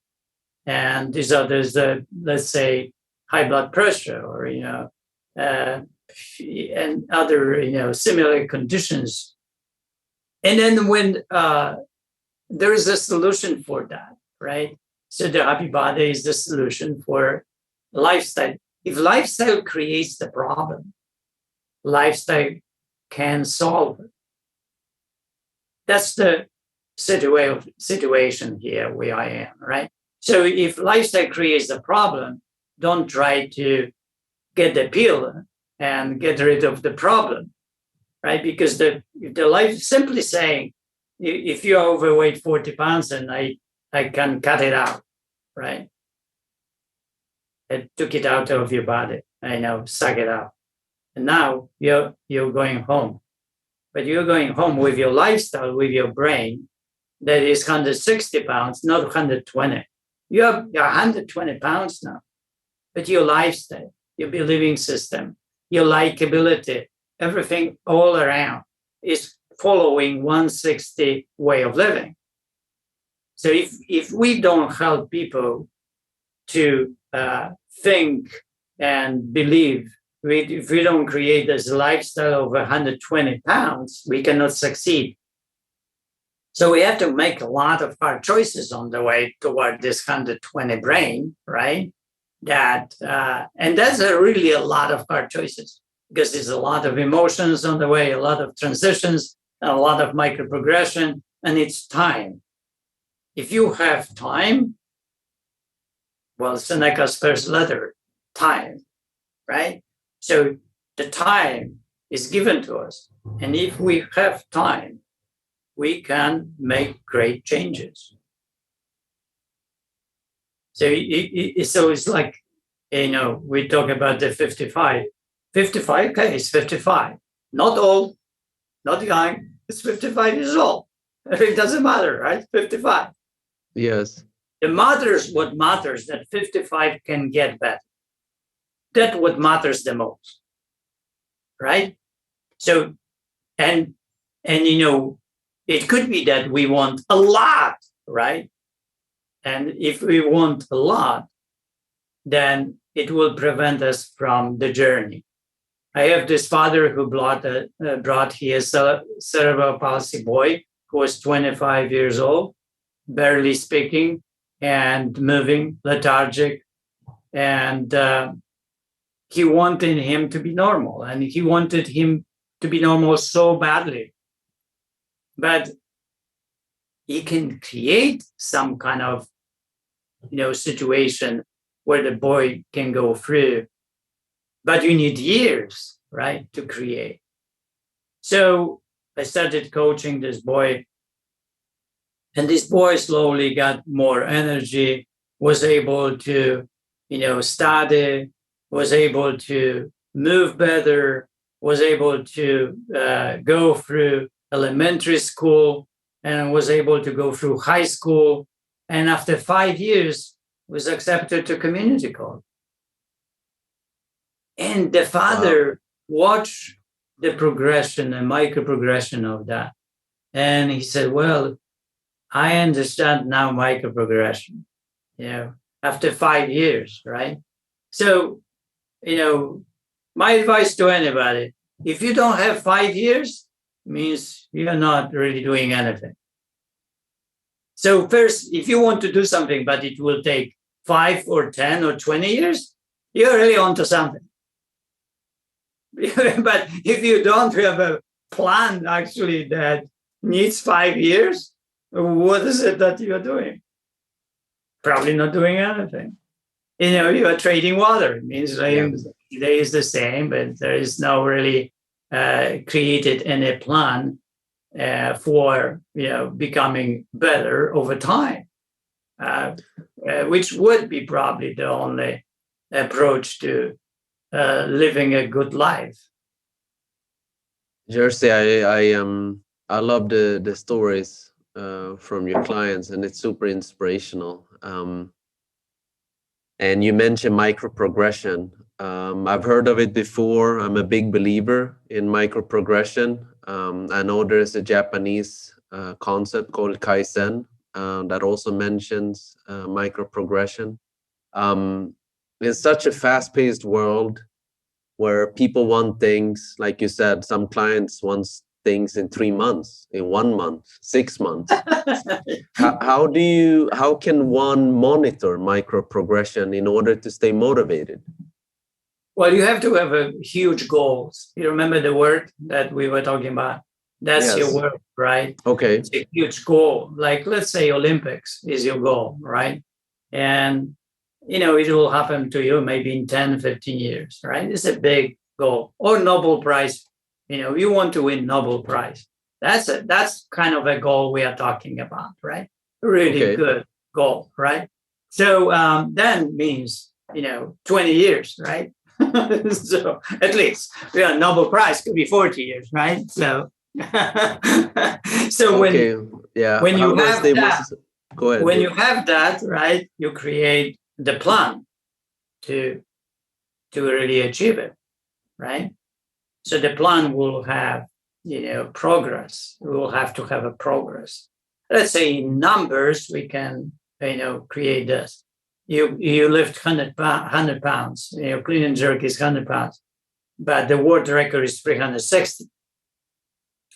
And there's let's say, high blood pressure or, and other, similar conditions. And then when there is a solution for that, right? So the happy body is the solution for lifestyle. If lifestyle creates the problem, lifestyle can solve it. That's the situation here where I am, right? So if lifestyle creates the problem, don't try to get the pill and get rid of the problem, right? Because the life simply saying, if you're overweight 40 pounds and I can cut it out, right? I took it out of your body. Suck it out. And now you're going home. But you're going home with your lifestyle, with your brain that is 160 pounds, not 120. You're 120 pounds now. But your lifestyle, your believing system, your likability, everything all around is following 160 way of living. So if we don't help people to think and believe, if we don't create this lifestyle of 120 pounds, we cannot succeed. So we have to make a lot of hard choices on the way toward this 120 brain, right? And that's really a lot of hard choices because there's a lot of emotions on the way, a lot of transitions, and a lot of micro progression, and it's time. If you have time, well, Seneca's first letter, time, right? So the time is given to us. And if we have time, we can make great changes. So it's like, we talk about the 55. 55, okay, it's 55. Not old, not young, it's 55 years old. It doesn't matter, right? 55. Yes. What matters that 55 can get better. That's what matters the most, right? So, and it could be that we want a lot, right? And if we want a lot, then it will prevent us from the journey. I have this father who brought his cerebral palsy boy who was 25 years old, barely speaking and moving, lethargic. And he wanted him to be normal. And he wanted him to be normal so badly. But he can create some kind of, situation where the boy can go through. But you need years, right, to create. So I started coaching this boy. And this boy slowly got more energy, was able to, study, was able to move better, was able to go through elementary school, and was able to go through high school. And after 5 years, was accepted to community college. And the father watched the progression and micro progression of that. And he said, well, I understand now micro progression, after 5 years, right? So, my advice to anybody, if you don't have 5 years, means you're not really doing anything. So first, if you want to do something, but it will take 5 or 10 or 20 years, you're really onto something. But if you don't have a plan actually that needs 5 years, what is it that you're doing? Probably not doing anything. You are trading water. It means today is the same, but there is no really created any plan for becoming better over time, which would be probably the only approach to living a good life. Jerzy, I love the stories from your clients, and it's super inspirational. And you mentioned micro progression. I've heard of it before. I'm a big believer in micro progression. I know there's a Japanese concept called Kaizen that also mentions micro progression. in such a fast-paced world where people want things, like you said, some clients want things in 3 months, in 1 month, 6 months. How can one monitor micro progression in order to stay motivated? Well, you have to have a huge goals. You remember the word that we were talking about? That's your word, right? Okay. It's a huge goal. Like, let's say Olympics is your goal, right? And, it will happen to you maybe in 10, 15 years, right? It's a big goal. Or Nobel Prize. You want to win Nobel Prize. That's kind of a goal we are talking about, right? Really good goal, right? So then means, 20 years, right? So at least Nobel Prize could be 40 years, right? So when you have that, go ahead. When you have that, right, you create the plan to really achieve it, right? So the plan will have, progress. We will have to have a progress. Let's say in numbers, we can, create this. You lift 100 pounds, clean and jerk is 100 pounds, but the world record is 360.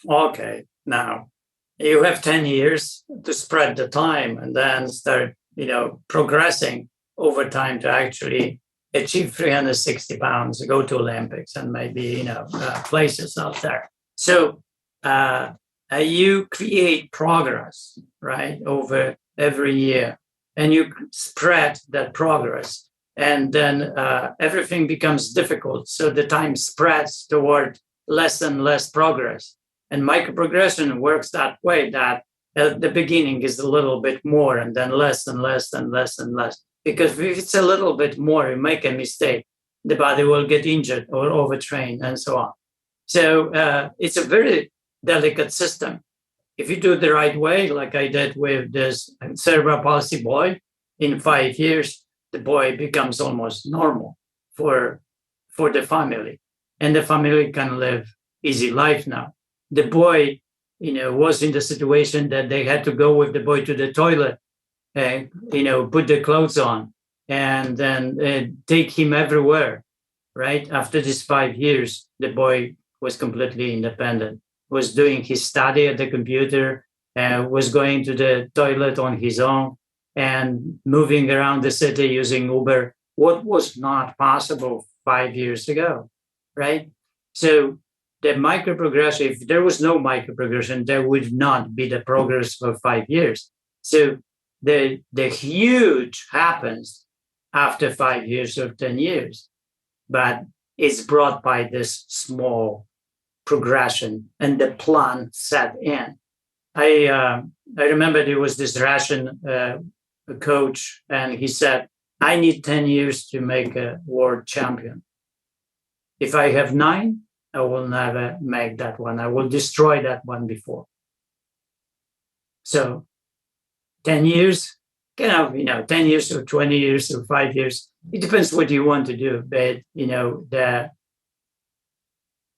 Okay, now you have 10 years to spread the time and then start, progressing over time to actually achieve 360 pounds, go to Olympics and maybe, places out there. So you create progress, right, over every year. And you spread that progress, and then everything becomes difficult. So the time spreads toward less and less progress. And microprogression works that way, that at the beginning is a little bit more, and then less and less and less and less. Because if it's a little bit more, you make a mistake, the body will get injured or overtrained and so on. So it's a very delicate system. If you do it the right way, like I did with this cerebral palsy boy, in 5 years, the boy becomes almost normal for the family. And the family can live easy life now. The boy, was in the situation that they had to go with the boy to the toilet and, put the clothes on and then take him everywhere, right? After these 5 years, the boy was completely independent. Was doing his study at the computer, was going to the toilet on his own and moving around the city using Uber, what was not possible 5 years ago, right? So the microprogression, if there was no microprogression, there would not be the progress for 5 years. So the huge happens after 5 years or 10 years, but it's brought by this small progression and the plan set in. I remember there was this Russian coach, and he said, I need 10 years to make a world champion. If I have 9, I will never make that one. I will destroy that one before. So 10 years, 10 years or 20 years or 5 years, it depends what you want to do. But,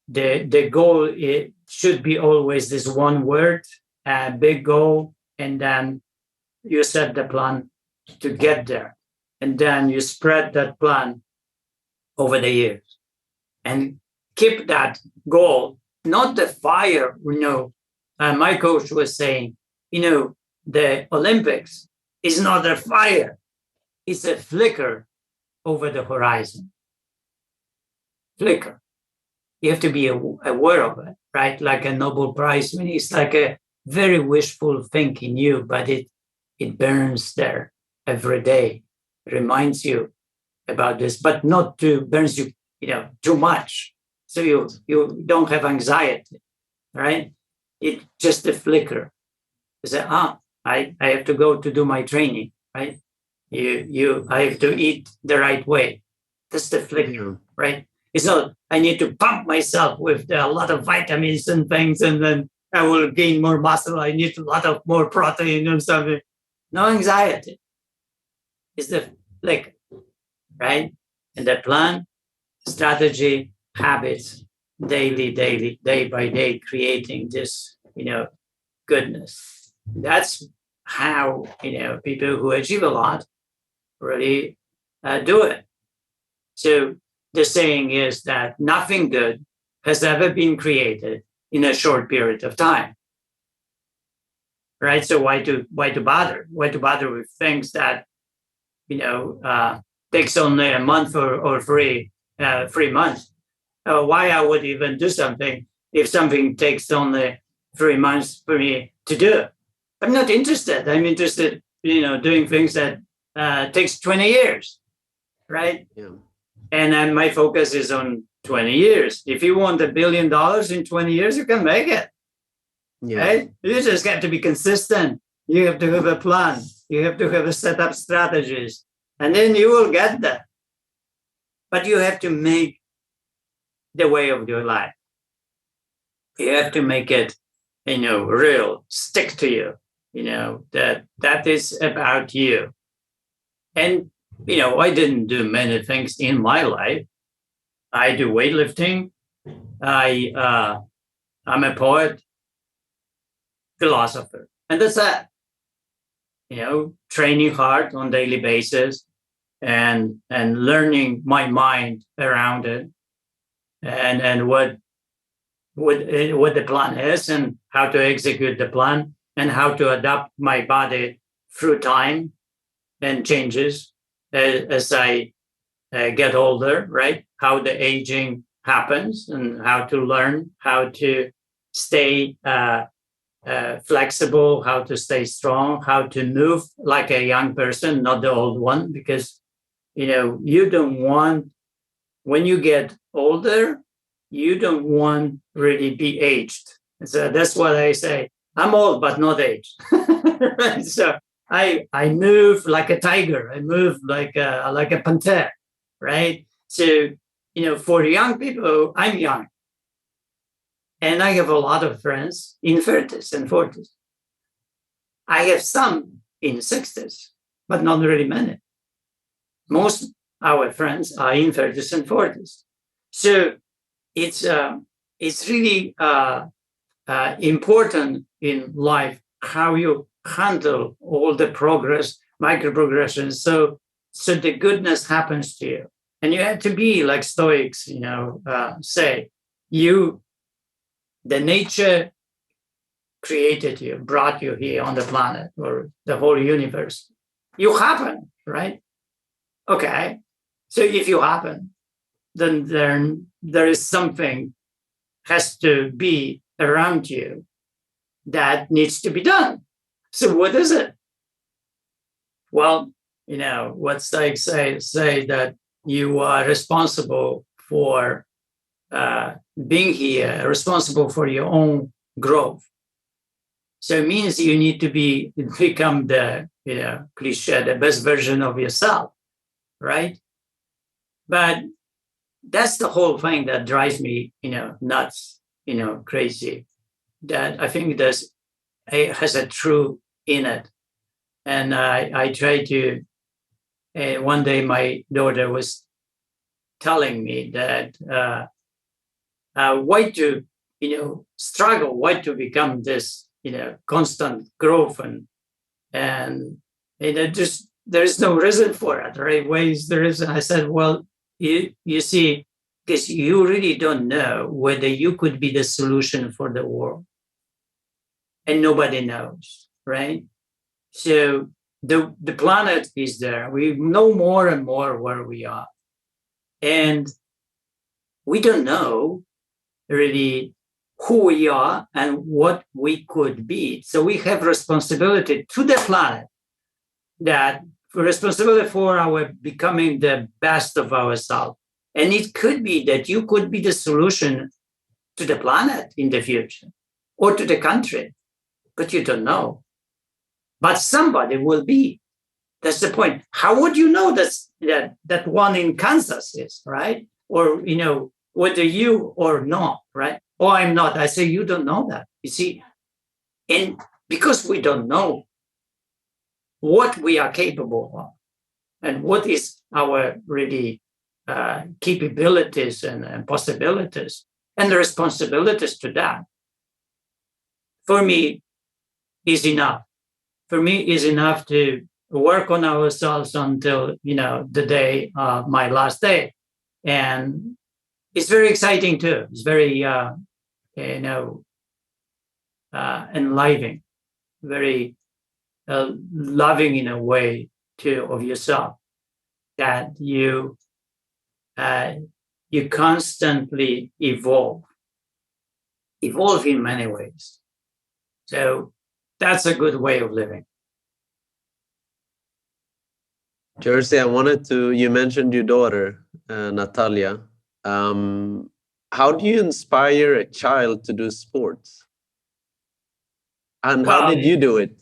the goal, it should be always this one word, a big goal, and then you set the plan to get there. And then you spread that plan over the years and keep that goal, not the fire. My coach was saying, the Olympics is not a fire. It's a flicker over the horizon. Flicker. You have to be aware of it, right? Like a Nobel Prize, it's like a very wishful thing in you, but it burns there every day, reminds you about this, but not to burns you, too much. So you don't have anxiety, right? It's just a flicker. You say, I have to go to do my training, right? I have to eat the right way. That's the flicker, right? It's not, I need to pump myself with a lot of vitamins and things, and then I will gain more muscle. I need a lot of more protein and something. No anxiety. It's the flicker, right? And the plan, strategy, habits, daily, day by day, creating this, goodness. That's how, people who achieve a lot really do it. So the saying is that nothing good has ever been created in a short period of time. Right? So why to bother? Why to bother with things that takes only a month or 3 months? Why I would even do something if something takes only 3 months for me to do? I'm not interested. I'm interested, doing things that takes 20 years, right? Yeah. And my focus is on 20 years. If you want $1 billion in 20 years, you can make it. Yeah. Right? You just have to be consistent. You have to have a plan. You have to have a set up strategies, and then you will get that. But you have to make the way of your life. You have to make it, real, stick to you. That is about you. And I didn't do many things in my life. I do weightlifting. I'm a poet, philosopher, and that's that. Training hard on daily basis, and learning my mind around it, and what the plan is, and how to execute the plan, and how to adapt my body through time and changes as I get older, right? How the aging happens, and how to learn how to stay flexible, how to stay strong, how to move like a young person, not the old one, because you don't want, when you get older, you don't want really be aged. So that's what I say. I'm old but not aged. Right? So I move like a tiger. I move like a panther, right? So for young people, I'm young. And I have a lot of friends in 30s and 40s. I have some in 60s, but not really many. Most our friends are in 30s and 40s. So it's really important in life how you handle all the progress, micro progressions, so the goodness happens to you. And you have to be like Stoics, say, the nature created you, brought you here on the planet or the whole universe. You happen, right? Okay. So if you happen, then there is something has to be around you that needs to be done. So what is it? Well, what Stoics say that you are responsible for being here, responsible for your own growth. So it means you need to become the, cliche, the best version of yourself, right? But that's the whole thing that drives me, nuts, crazy. That I think it has a truth in it. And I try to, one day my daughter was telling me that why to, struggle, why to become this, constant growth and just there is no reason for it, right? Why is the reason? I said, well, you see, because you really don't know whether you could be the solution for the world, and nobody knows, right? So the planet is there. We know more and more where we are, and we don't know really who we are and what we could be. So we have responsibility to the planet, that responsibility for our becoming the best of ourselves. And it could be that you could be the solution to the planet in the future or to the country, but you don't know. But somebody will be. That's the point. How would you know that one in Kansas is, right? Or, whether you or not, right? Oh, I'm not. I say you don't know that. You see, and because we don't know what we are capable of and what is our really capabilities and possibilities and the responsibilities to that, for me, is enough. For me, is enough to work on ourselves until, the day of my last day. And it's very exciting too. It's very, enlivening, very loving in a way too of yourself, that you constantly evolve in many ways. So that's a good way of living. Jerzy, you mentioned your daughter, Natalia. How do you inspire a child to do sports? And how did you do it?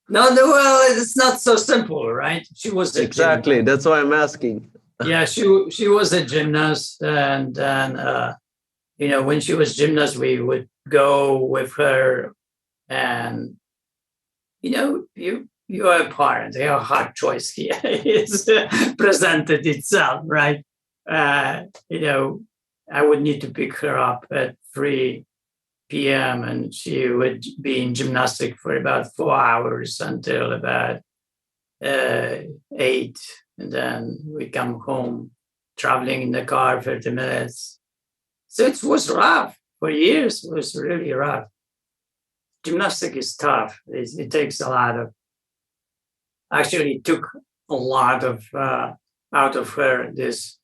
No, well, it's not so simple, right? She was exactly. That's why I'm asking. Yeah, she was a gymnast, and when she was gymnast, we would go with her, and you are a parent. Your hard choice here is presented itself, right? I would need to pick her up at 3 p.m. and she would be in gymnastics for about 4 hours until about 8. And then we come home, traveling in the car 30 minutes. So it was rough. For years, it was really rough. Gymnastics is tough. It takes a lot of, actually it took a lot of out of her, this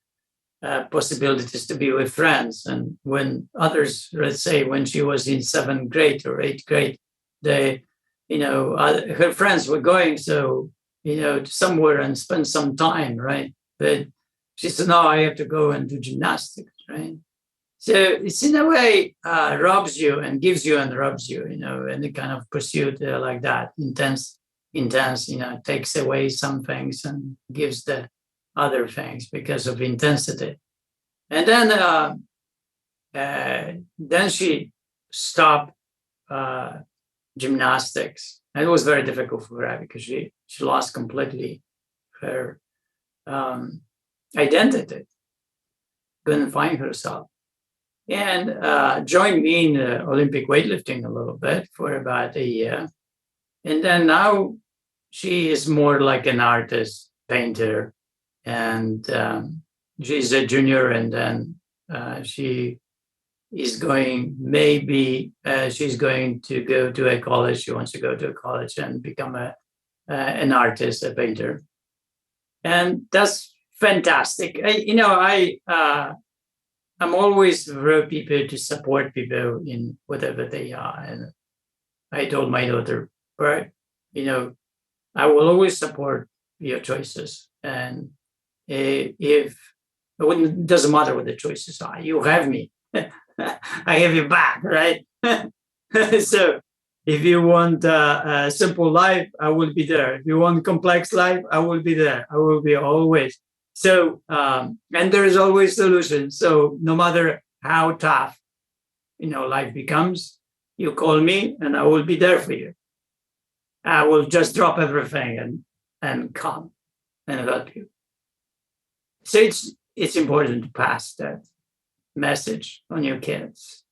possibilities to be with friends. And when others, let's say when she was in 7th grade or 8th grade, her friends were going somewhere and spend some time, right? But she said, no, I have to go and do gymnastics, right? So it's in a way robs you and gives you and robs you, and the kind of pursuit like that, intense, takes away some things and gives the other things because of intensity. And then she stopped gymnastics. And it was very difficult for her because she lost completely her identity, couldn't find herself. And joined me in Olympic weightlifting a little bit for about a year. And then now she is more like an artist, painter, and she's a junior. And then she is going, she's going to go to a college. She wants to go to a college and become an artist, a painter. And that's fantastic. I'm always for people to support people in whatever they are. And I told my daughter, right, I will always support your choices. And it doesn't matter what the choices are, you have me. I have your back, right? So if you want a simple life, I will be there. If you want complex life, I will be there. I will be always. So, and there is always solutions. So no matter how tough, life becomes, you call me and I will be there for you. I will just drop everything and come and help you. So it's important to pass that message on your kids,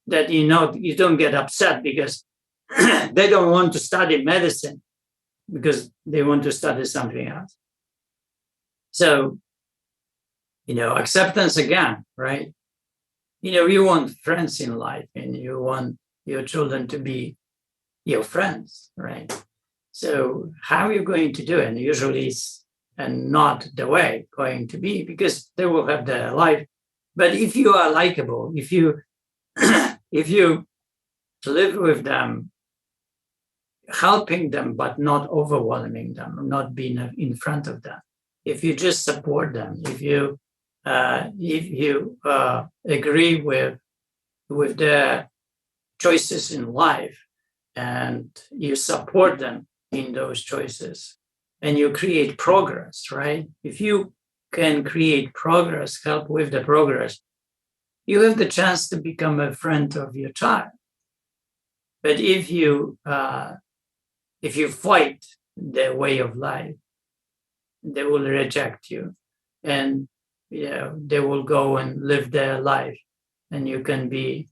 that you don't get upset because they don't want to study medicine, because they want to study something else. So, acceptance again, right? You want friends in life and you want your children to be your friends, right? So how are you going to do it? And usually it's not the way going to be, because they will have their life. But if you are likable, if you live with them, helping them, but not overwhelming them, not being in front of them, if you just support them, if you agree with their choices in life, and you support them in those choices, and you create progress, right? If you can create progress, help with the progress, you have the chance to become a friend of your child. But if you fight their way of life, they will reject you, and they will go and live their life, and you can be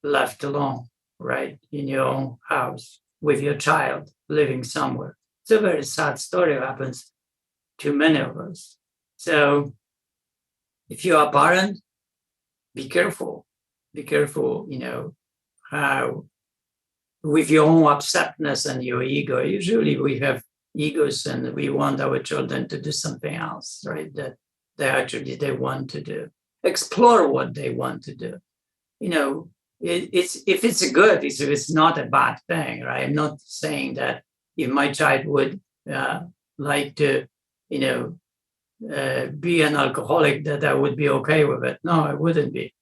left alone, right, in your own house with your child living somewhere. It's a very sad story. It happens to many of us. So if you're a parent, be careful. Be careful, how with your own upsetness and your ego. Usually we have egos and we want our children to do something else, right? That they want to do. Explore what they want to do. It's if it's good, it's not a bad thing, right? I'm not saying that if my child would like to, be an alcoholic, that I would be okay with it. No, I wouldn't be.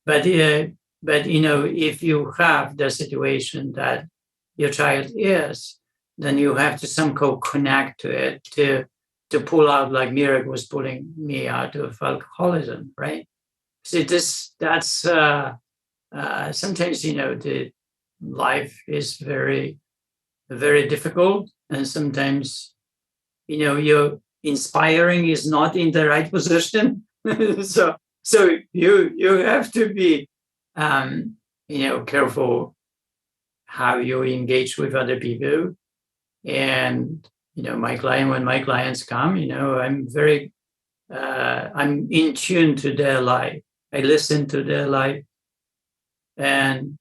But if you have the situation that your child is, then you have to somehow connect to it to pull out, like Mirek was pulling me out of alcoholism, right? So that's sometimes the life is very, very difficult, and sometimes you're inspiring is not in the right position. So you have to be careful how you engage with other people. And when my clients come, I'm in tune to their life. I listen to their life, and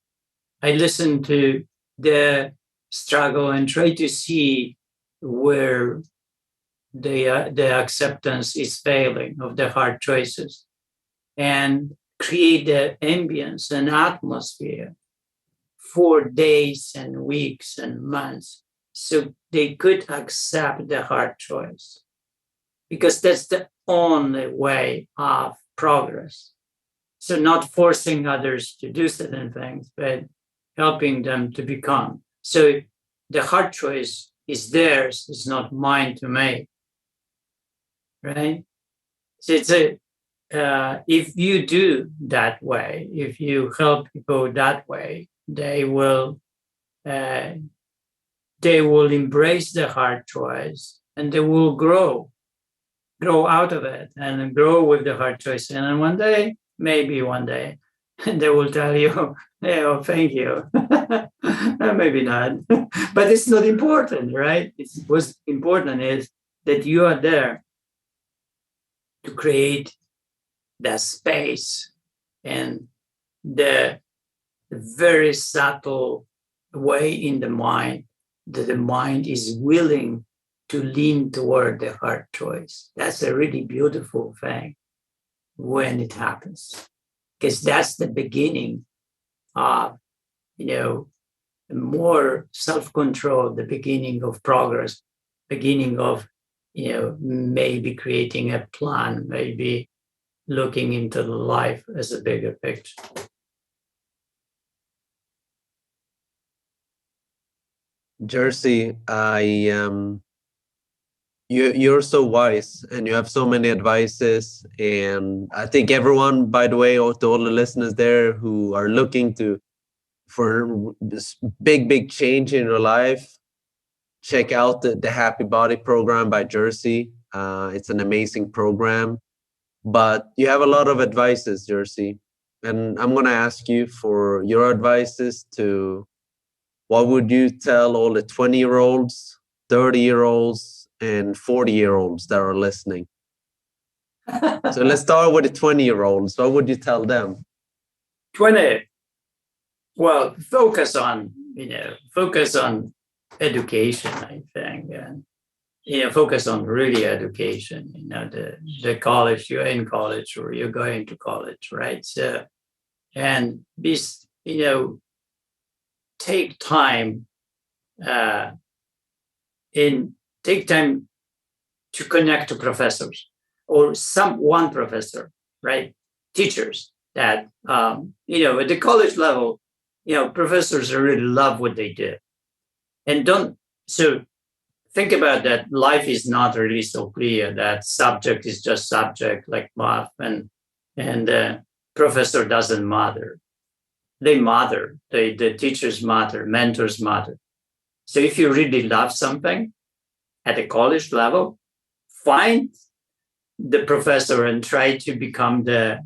I listen to their struggle and try to see where their acceptance is failing of the hard choices, and create the ambience and atmosphere for days and weeks and months so they could accept the hard choice, because that's the only way of progress. So not forcing others to do certain things, but helping them to become. So the hard choice is theirs, it's not mine to make, right? So it's if you do that way, if you help people that way, they will embrace the hard choice, and they will grow out of it and grow with the hard choice. And then maybe one day, they will tell you, hey, oh, thank you. Maybe not, but it's not important, right? What's important is that you are there to create the space and the very subtle way in the mind that the mind is willing to lean toward the hard choice. That's a really beautiful thing when it happens, because that's the beginning of, more self-control, the beginning of progress, beginning of, maybe creating a plan, maybe looking into life as a bigger picture. Jerzy, you're so wise, and you have so many advices, and I think everyone, by the way, or to all the listeners there who are looking for this big change in your life, check out the Happy Body program by Jerzy. It's an amazing program, but you have a lot of advices, Jerzy, and I'm going to ask you for your advices to what would you tell all the 20-year-olds, 30-year-olds, and 40-year-olds that are listening? So let's start with the 20-year-olds. What would you tell them? 20. Well, focus on education, I think, and focus on really education. The college, you're in college or you're going to college, right? So, and take time to connect to professors or one professor, right? Teachers that at the college level, professors really love what they do, and think about that. Life is not really so clear. That subject is just subject, like math, and professor doesn't matter. They matter. The teachers matter. Mentors matter. So if you really love something at the college level, find the professor and try to become the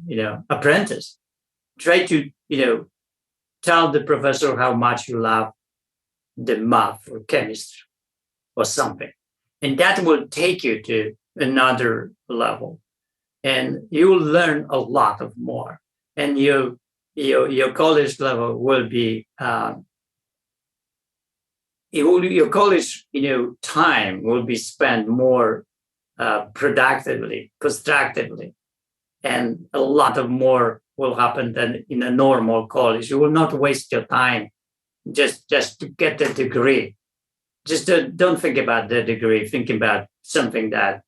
apprentice. Try to tell the professor how much you love the math or chemistry or something, and that will take you to another level. and you will learn a lot of more, and your college level will be your college time will be spent more productively, constructively, and a lot of more will happen than in a normal college. You will not waste your time just to get the degree. Just don't think about the degree. Think about something that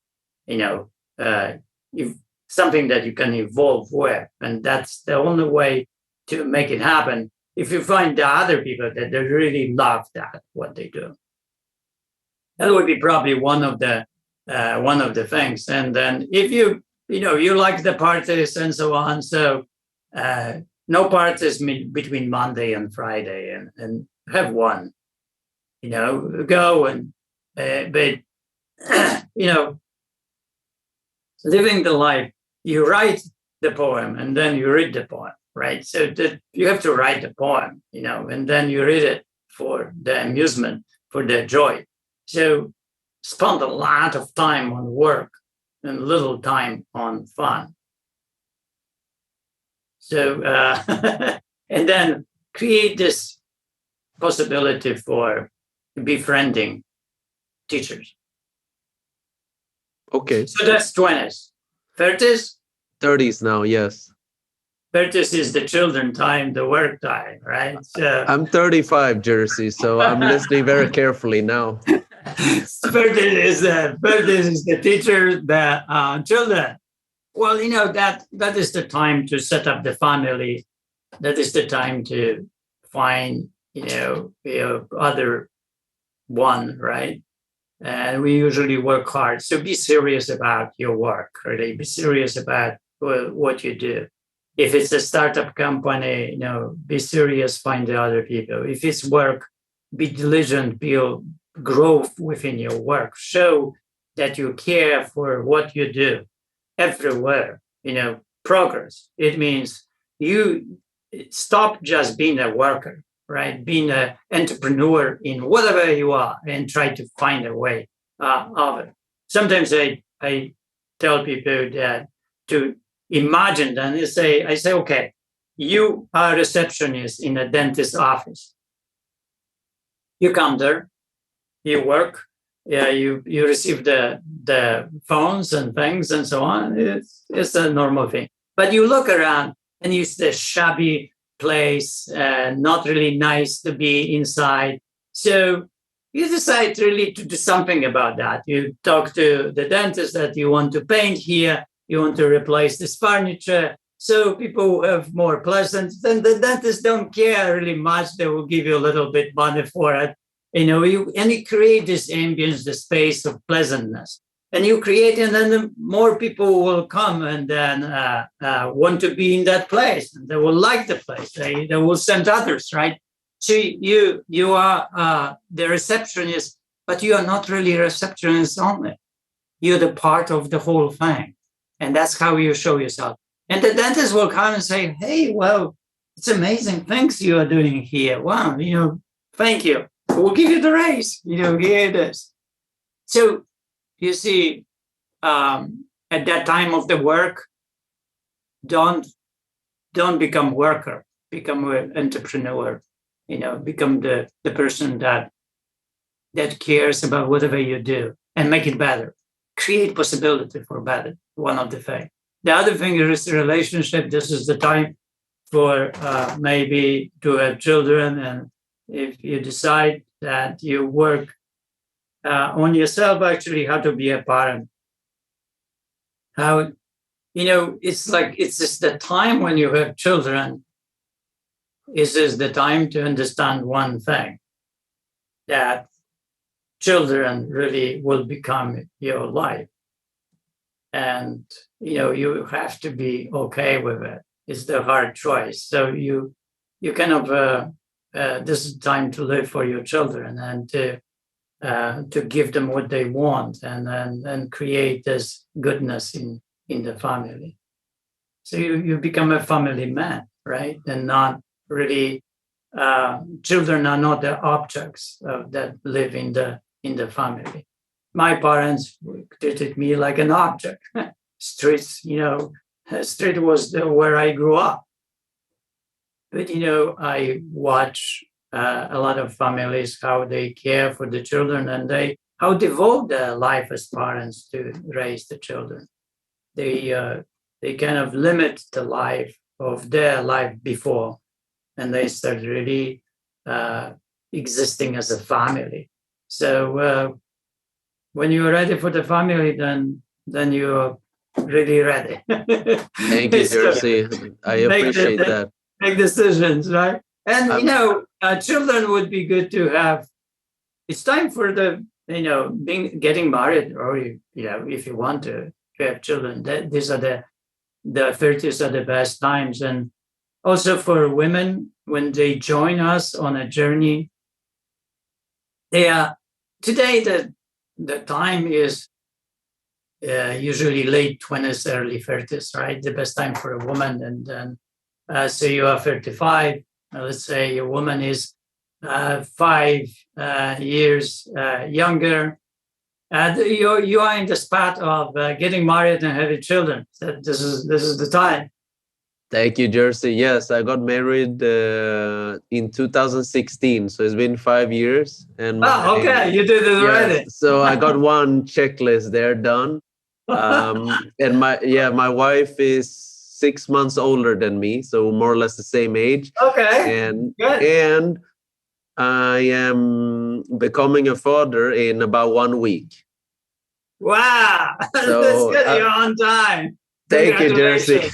something that you can evolve with, and that's the only way to make it happen. If you find the other people that they really love that what they do, that would be probably one of the things. And then if you like the parties and so on, so no parties between Monday and Friday, and have one, go and but living the life. You write the poem and then you read the poem, right? So that you have to write the poem, and then you read it for the amusement, for the joy. So spend a lot of time on work and little time on fun. So and then create this possibility for befriending teachers. Okay. So that's 20s. 30s? 30s now, yes. 30s is the children time, the work time, right? So, I'm 35, Jerzy, so I'm listening very carefully now. 30s is the teacher, the children. Well, that is the time to set up the family. That is the time to find, your other one, right? And we usually work hard. So be serious about your work, really. Be serious about what you do. If it's a startup company, be serious, find the other people. If it's work, be diligent, build growth within your work. Show that you care for what you do everywhere, progress. It means you stop just being a worker, right? Being an entrepreneur in whatever you are, and try to find a way of it. Sometimes I tell people that to imagine, and I say, okay, you are a receptionist in a dentist's office. You come there, you work, you receive the phones and things and so on. It's a normal thing. But you look around and it's the shabby place, not really nice to be inside. So you decide really to do something about that. You talk to the dentist that you want to paint here, you want to replace this furniture, so people have more pleasant. Then the dentists don't care really much. They will give you a little bit money for it. And you create this ambience, the space of pleasantness. And you create, and then more people will come and then want to be in that place. And they will like the place. They will send others, right? So you are the receptionist, but you are not really a receptionist only. You're the part of the whole thing. And that's how you show yourself. And the dentist will come and say, hey, well, it's amazing things you are doing here. Wow, thank you. We'll give you the raise. Here it is. So you see, at that time of the work, don't become worker, become an entrepreneur, become the person that cares about whatever you do and make it better. Create possibility for better, one of the things. The other thing is the relationship. This is the time for maybe to have children. And if you decide that you work on yourself, actually, how to be a parent. How, it's just the time when you have children. This is the time to understand one thing, that children really will become your life. And, you have to be okay with it. It's the hard choice. So you kind of, this is time to live for your children and to give them what they want and create this goodness in the family. So you become a family man, right? And not really, children are not the objects that live in the family. My parents treated me like an object. streets, street was where I grew up. But, I watch a lot of families, how they care for the children, and how devote their life as parents to raise the children. They kind of limit the life of their life before, and they start really existing as a family. So when you're ready for the family, then you're really ready. Thank you, Jerzy. I appreciate that. Make decisions, right? And children would be good to have. It's time for the getting married, or if you want to have children. These are the 30s are the best times, and also for women when they join us on a journey. Today the time is usually late 20s, early 30s, right? The best time for a woman, and then so you are 35. Let's say a woman is 5 years younger. You are in the spot of getting married and having children. So this is the time. Thank you, Jerzy. Yes, I got married in 2016, so it's been 5 years. And okay, you did it already. So I got one checklist there done. And my wife is 6 months older than me, so more or less the same age. Okay. And I am becoming a father in about 1 week. Wow. So, that's good. You're on time. Thank you, Jerzy.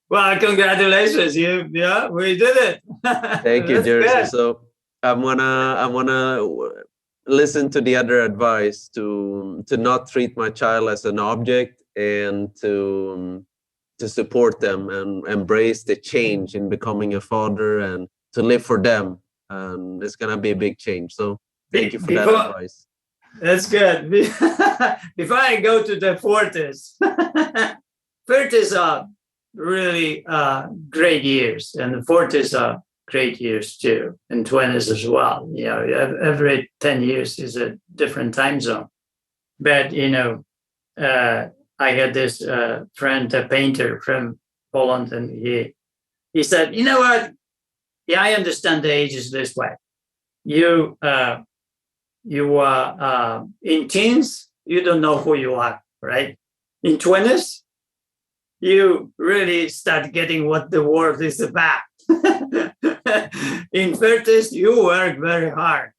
Well, congratulations. We did it. Thank you, Jerzy. So I'm gonna listen to the other advice to not treat my child as an object, and to support them and embrace the change in becoming a father, and to live for them. And it's gonna be a big change. So thank you for that advice. That's good. Before I go to the 40s, 30s are really great years, and the 40s are great years too, and 20s as well. Every 10 years is a different time zone. But I had this friend, a painter from Poland, and he said, "You know what? Yeah, I understand the age is this way. You are in teens, you don't know who you are, right? In 20s, you really start getting what the world is about. In 30s, you work very hard.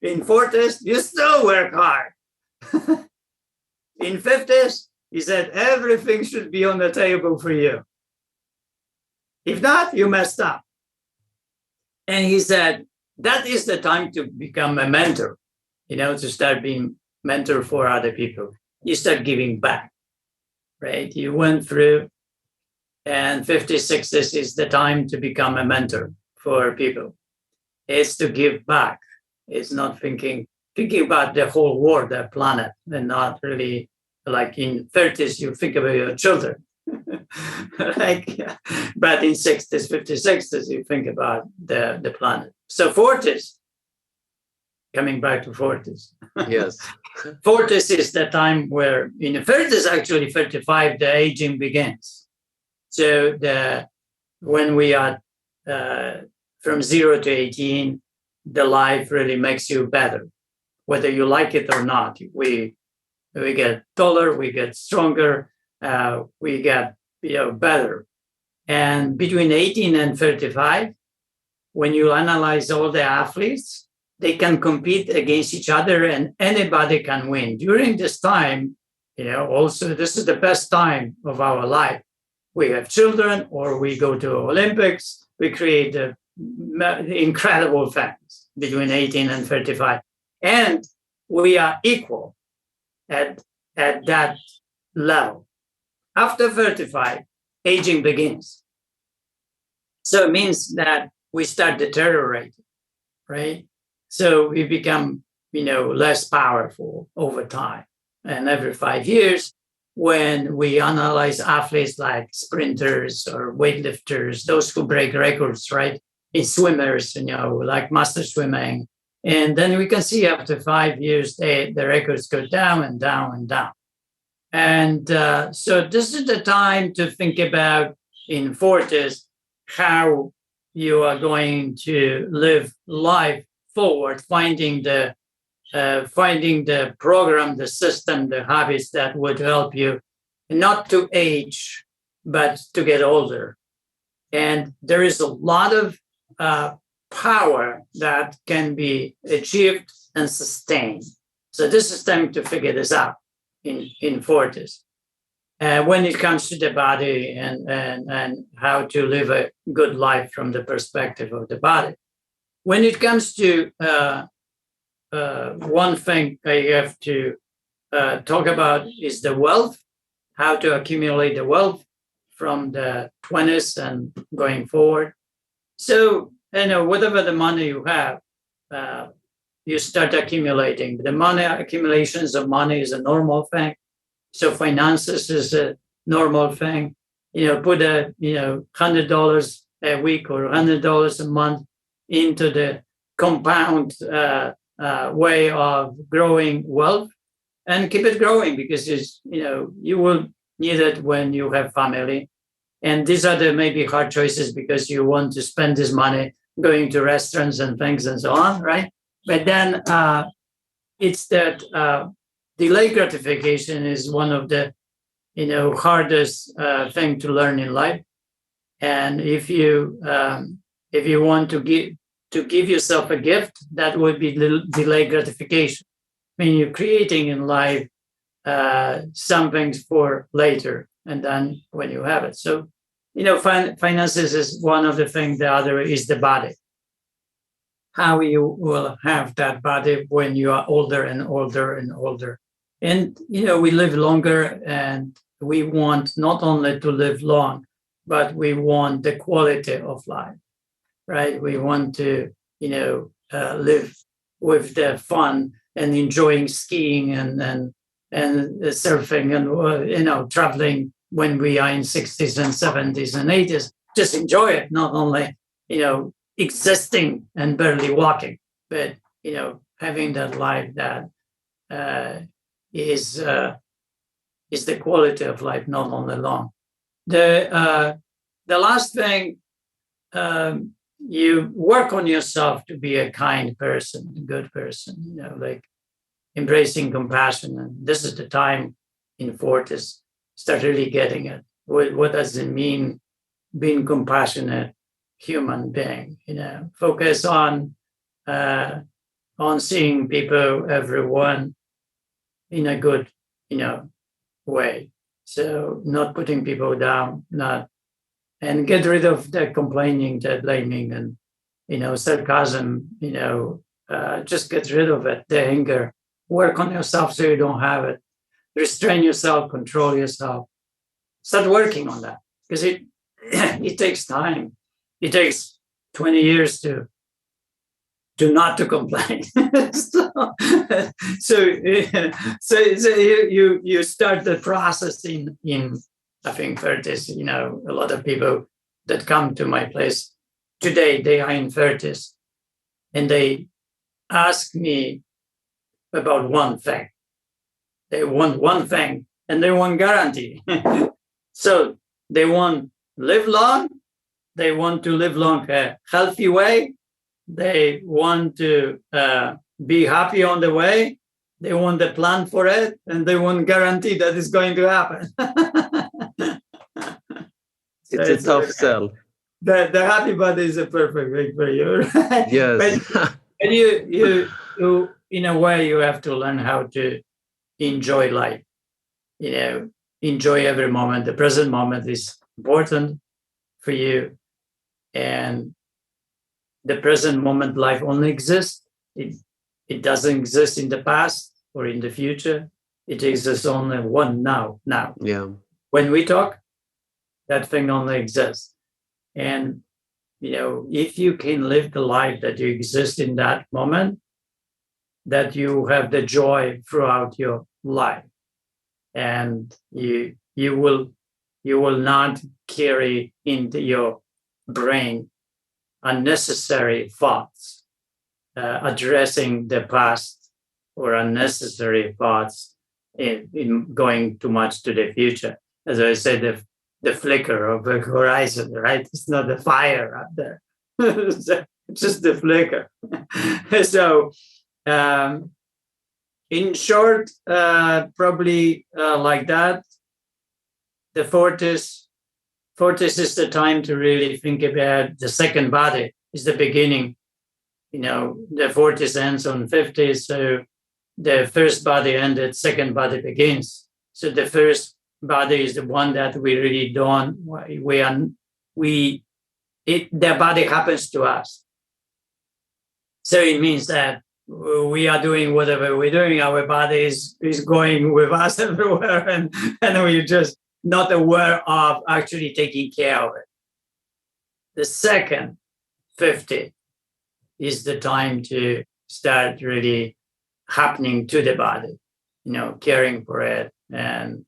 In 40s, you still work hard. In 50s, he said, everything should be on the table for you. If not, you messed up." And he said, that is the time to become a mentor, to start being mentor for other people. You start giving back, right? You went through, and 50s, 60s is the time to become a mentor for people. It's to give back. It's not thinking about the whole world, the planet, and not really like in 30s, you think about your children. But in 60s, 50s, 60s, you think about the planet. So 40s, coming back to 40s. Yes. 40s is the time where in the 30s, actually 35, the aging begins. So when we are from 0 to 18, the life really makes you better, whether you like it or not. We get taller, we get stronger, we get better. And between 18 and 35, when you analyze all the athletes, they can compete against each other and anybody can win. During this time, also this is the best time of our life. We have children, or we go to Olympics, we create incredible things between 18 and 35. And we are equal at that level. After 35, aging begins. So it means that we start deteriorating, right? So we become, less powerful over time. And every 5 years, when we analyze athletes like sprinters or weightlifters, those who break records, right? In swimmers, like master swimming, And then we can see after 5 years, the records go down and down and down. And so this is the time to think about in 40s how you are going to live life forward, finding the program, the system, the habits that would help you not to age, but to get older. And there is a lot of power that can be achieved and sustained. So this is time to figure this out in 40s. When it comes to the body and how to live a good life from the perspective of the body. When it comes to one thing I have to talk about is the wealth, how to accumulate the wealth from the 20s and going forward. So, whatever the money you have, you start accumulating. The money accumulations of money is a normal thing. So finances is a normal thing. Put $100 a week or $100 a month into the compound way of growing wealth, and keep it growing, because you will need it when you have family. And these are the maybe hard choices because you want to spend this money going to restaurants and things and so on, right? But then it's that delayed gratification is one of the hardest thing to learn in life. And if you want to give yourself a gift, that would be delayed gratification. I mean, you're creating in life something for later, and then when you have it. So, finances is one of the things. The other is the body. How you will have that body when you are older and older and older. And, we live longer, and we want not only to live long, but we want the quality of life, right? We want to, live with the fun and enjoying skiing and surfing and, traveling when we are in 60s and 70s and 80s. Just enjoy it, not only, existing and barely walking, but, having that life that is the quality of life, not only long. The last thing, you work on yourself to be a kind person, a good person, like embracing compassion. And this is the time in 40s, start really getting it. What does it mean being compassionate human being? Focus on seeing people, everyone, in a good, way. So not putting people down, and get rid of the complaining, the blaming, and sarcasm. Just get rid of it. The anger. Work on yourself so you don't have it. Restrain yourself. Control yourself. Start working on that, because it takes time. It takes 20 years to not to complain. so you start the process in I think 30s. A lot of people that come to my place today, they are in 30s, and they ask me about one thing. They want one thing, and they want guarantee. So they want live long. They want to live long a healthy way. They want to be happy on the way. They want a plan for it, and they want guarantee that it's going to happen. It's a tough sell. The happy body is a perfect way for you. Right? Yes. But you in a way, you have to learn how to enjoy life. Enjoy every moment. The present moment is important for you, and the present moment life only exists. It doesn't exist in the past or in the future. It exists only one now. Yeah. When we talk, that thing only exists. And, if you can live the life that you exist in that moment, that you have the joy throughout your life, and you will not carry into your brain unnecessary thoughts addressing the past or unnecessary thoughts in going too much to the future. As I said, the flicker of the horizon, right? It's not the fire up there. It's just the flicker. So, in short, probably like that. The 40s is the time to really think about the second body. Is the beginning. The 40s ends on 50s, so the first body ended, second body begins. So the first body is the one that we really don't. The body happens to us. So it means that we are doing whatever we're doing. Our body is going with us everywhere, and we're just not aware of actually taking care of it. The second 50 is the time to start really happening to the body, caring for it and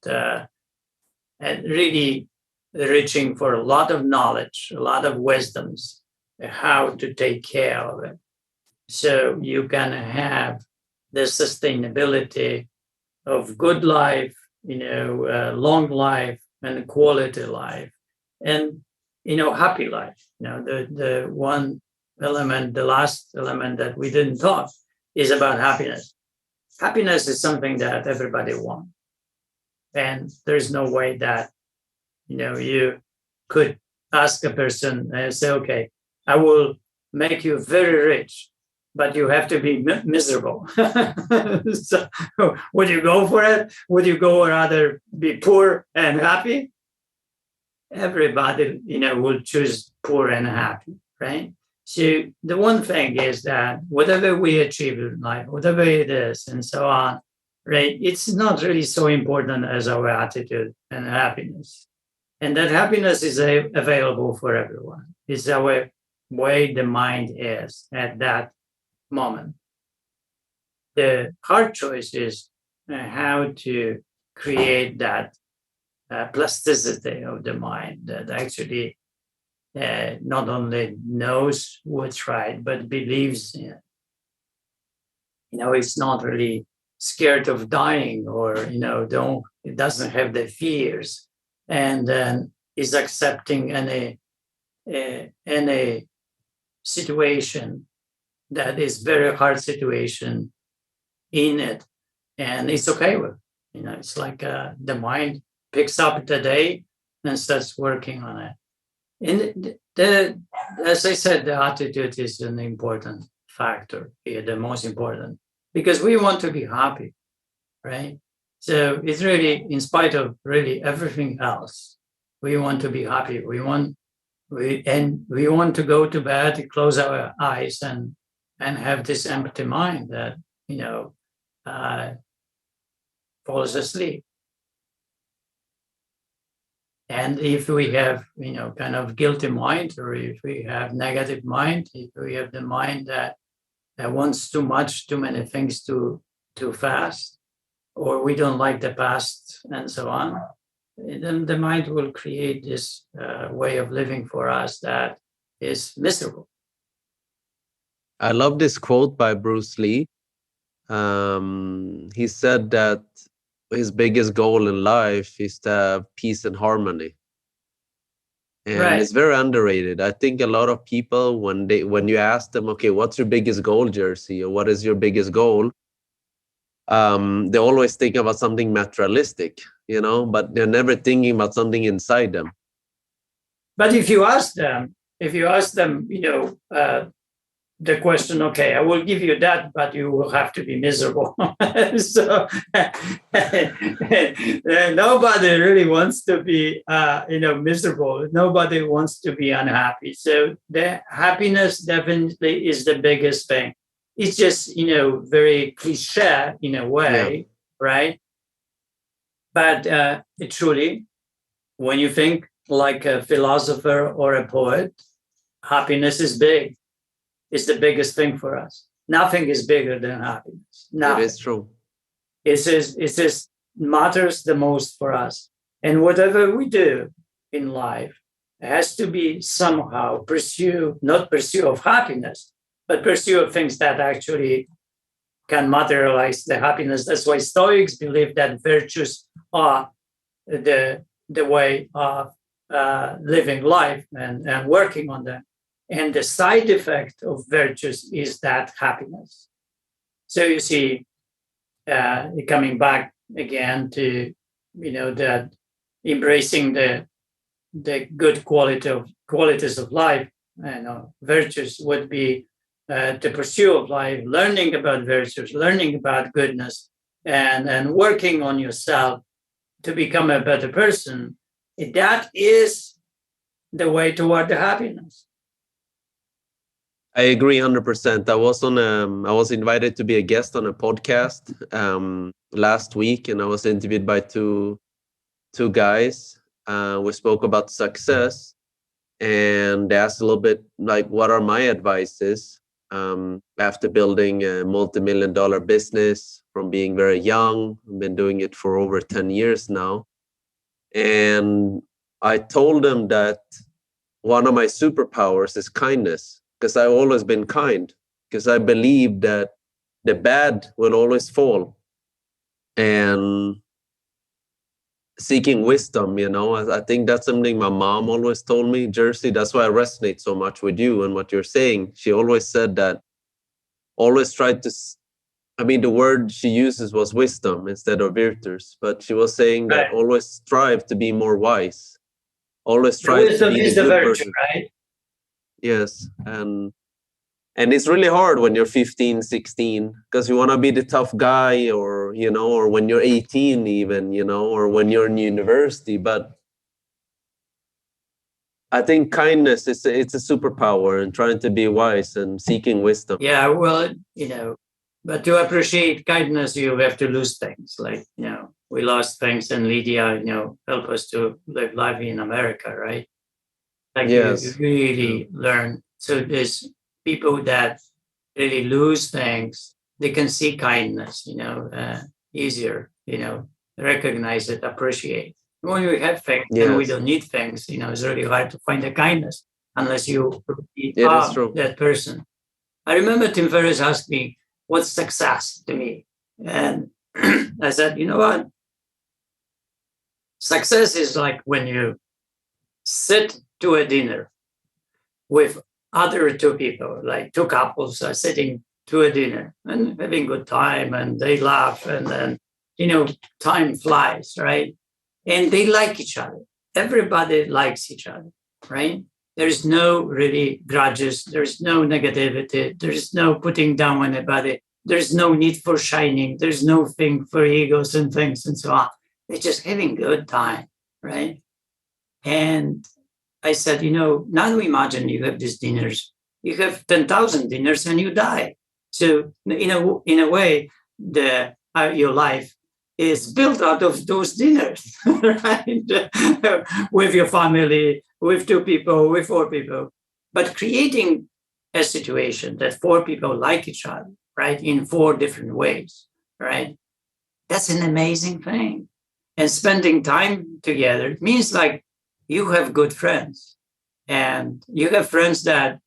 really reaching for a lot of knowledge, a lot of wisdoms, how to take care of it. So you can have the sustainability of good life, long life and quality life, and happy life. The one element, the last element that we didn't talk is about happiness. Happiness is something that everybody wants, and there's no way that you could ask a person and say, "Okay, I will make you very rich, but you have to be miserable." So, would you go for it? Would you go rather be poor and happy? Everybody, will choose poor and happy, right? So the one thing is that whatever we achieve in life, whatever it is, and so on, right? It's not really so important as our attitude and happiness. And that happiness is available for everyone. It's our way the mind is at that moment. The hard choice is how to create that plasticity of the mind that actually not only knows what's right, but believes in it. It's not really scared of dying, or it doesn't have the fears, and then is accepting any situation that is very hard situation in it, and it's okay with. It's like the mind picks up the day and starts working on it. And as I said, the attitude is an important factor here, the most important, because we want to be happy, right? So it's really, in spite of really everything else, we want to be happy. We want to go to bed, close our eyes, and have this empty mind that falls asleep. And if we have, kind of guilty mind, or if we have negative mind, if we have the mind that wants too much, too many things too fast, or we don't like the past and so on, then the mind will create this way of living for us that is miserable. I love this quote by Bruce Lee. He said that his biggest goal in life is to have peace and harmony. And Right. It's very underrated. I think a lot of people, when you ask them, okay, what's your biggest goal, Jerzy, or what is your biggest goal? They always think about something materialistic, but they're never thinking about something inside them. But if you ask them, the question, okay, I will give you that, but you will have to be miserable. So nobody really wants to be, miserable. Nobody wants to be unhappy. So the happiness definitely is the biggest thing. It's just, very cliche in a way, right? But truly, when you think like a philosopher or a poet, happiness is big. It's the biggest thing for us. Nothing is bigger than happiness. Nothing. It is true. It just matters the most for us. And whatever we do in life has to be somehow not pursue of happiness, but pursue things that actually can materialize the happiness. That's why Stoics believe that virtues are the way of living life and working on them. And the side effect of virtues is that happiness. So you see, coming back again to, that embracing the good qualities of life, virtues would be the pursuit of life, learning about virtues, learning about goodness, and working on yourself to become a better person. That is the way toward the happiness. I agree 100%. I was invited to be a guest on a podcast last week, and I was interviewed by two guys. We spoke about success, and they asked a little bit like, what are my advices after building a multi-million-dollar business from being very young. I've been doing it for over 10 years now. And I told them that one of my superpowers is kindness, because I've always been kind, because I believe that the bad will always fall. And seeking wisdom, I think that's something my mom always told me, Jerzy. That's why I resonate so much with you and what you're saying. She always said that always tried to, the word she uses was wisdom instead of virtues, but she was saying that always strive to be more wise. Always strive to be the good person. Right? Yes. And it's really hard when you're 15, 16, because you want to be the tough guy, or, or when you're 18 even, or when you're in university. But I think kindness it's a superpower, and trying to be wise and seeking wisdom. Yeah, well, but to appreciate kindness, you have to lose things. Like, we lost things, and Lydia, helped us to live life in America, right? Like, yes. You really learn. So there's people that really lose things. They can see kindness, easier, recognize it, appreciate. When we have things and we don't need things, it's really hard to find the kindness unless you are that person. I remember Tim Ferriss asked me, what's success to me? And I said, you know what? Success is like when you sit to a dinner with other two people, like two couples are sitting to a dinner and having good time, and they laugh, and then, time flies, right? And they like each other. Everybody likes each other, right? There's no really grudges. There's no negativity. There's no putting down anybody. There's no need for shining. There's no thing for egos and things and so on. They're just having good time, right? And I said, now imagine you have these dinners. You have 10,000 dinners and you die. So in a way, your life is built out of those dinners, right? With your family, with two people, with four people. But creating a situation that four people like each other, right, in four different ways, right? That's an amazing thing. And spending time together means like you have good friends, and you have friends that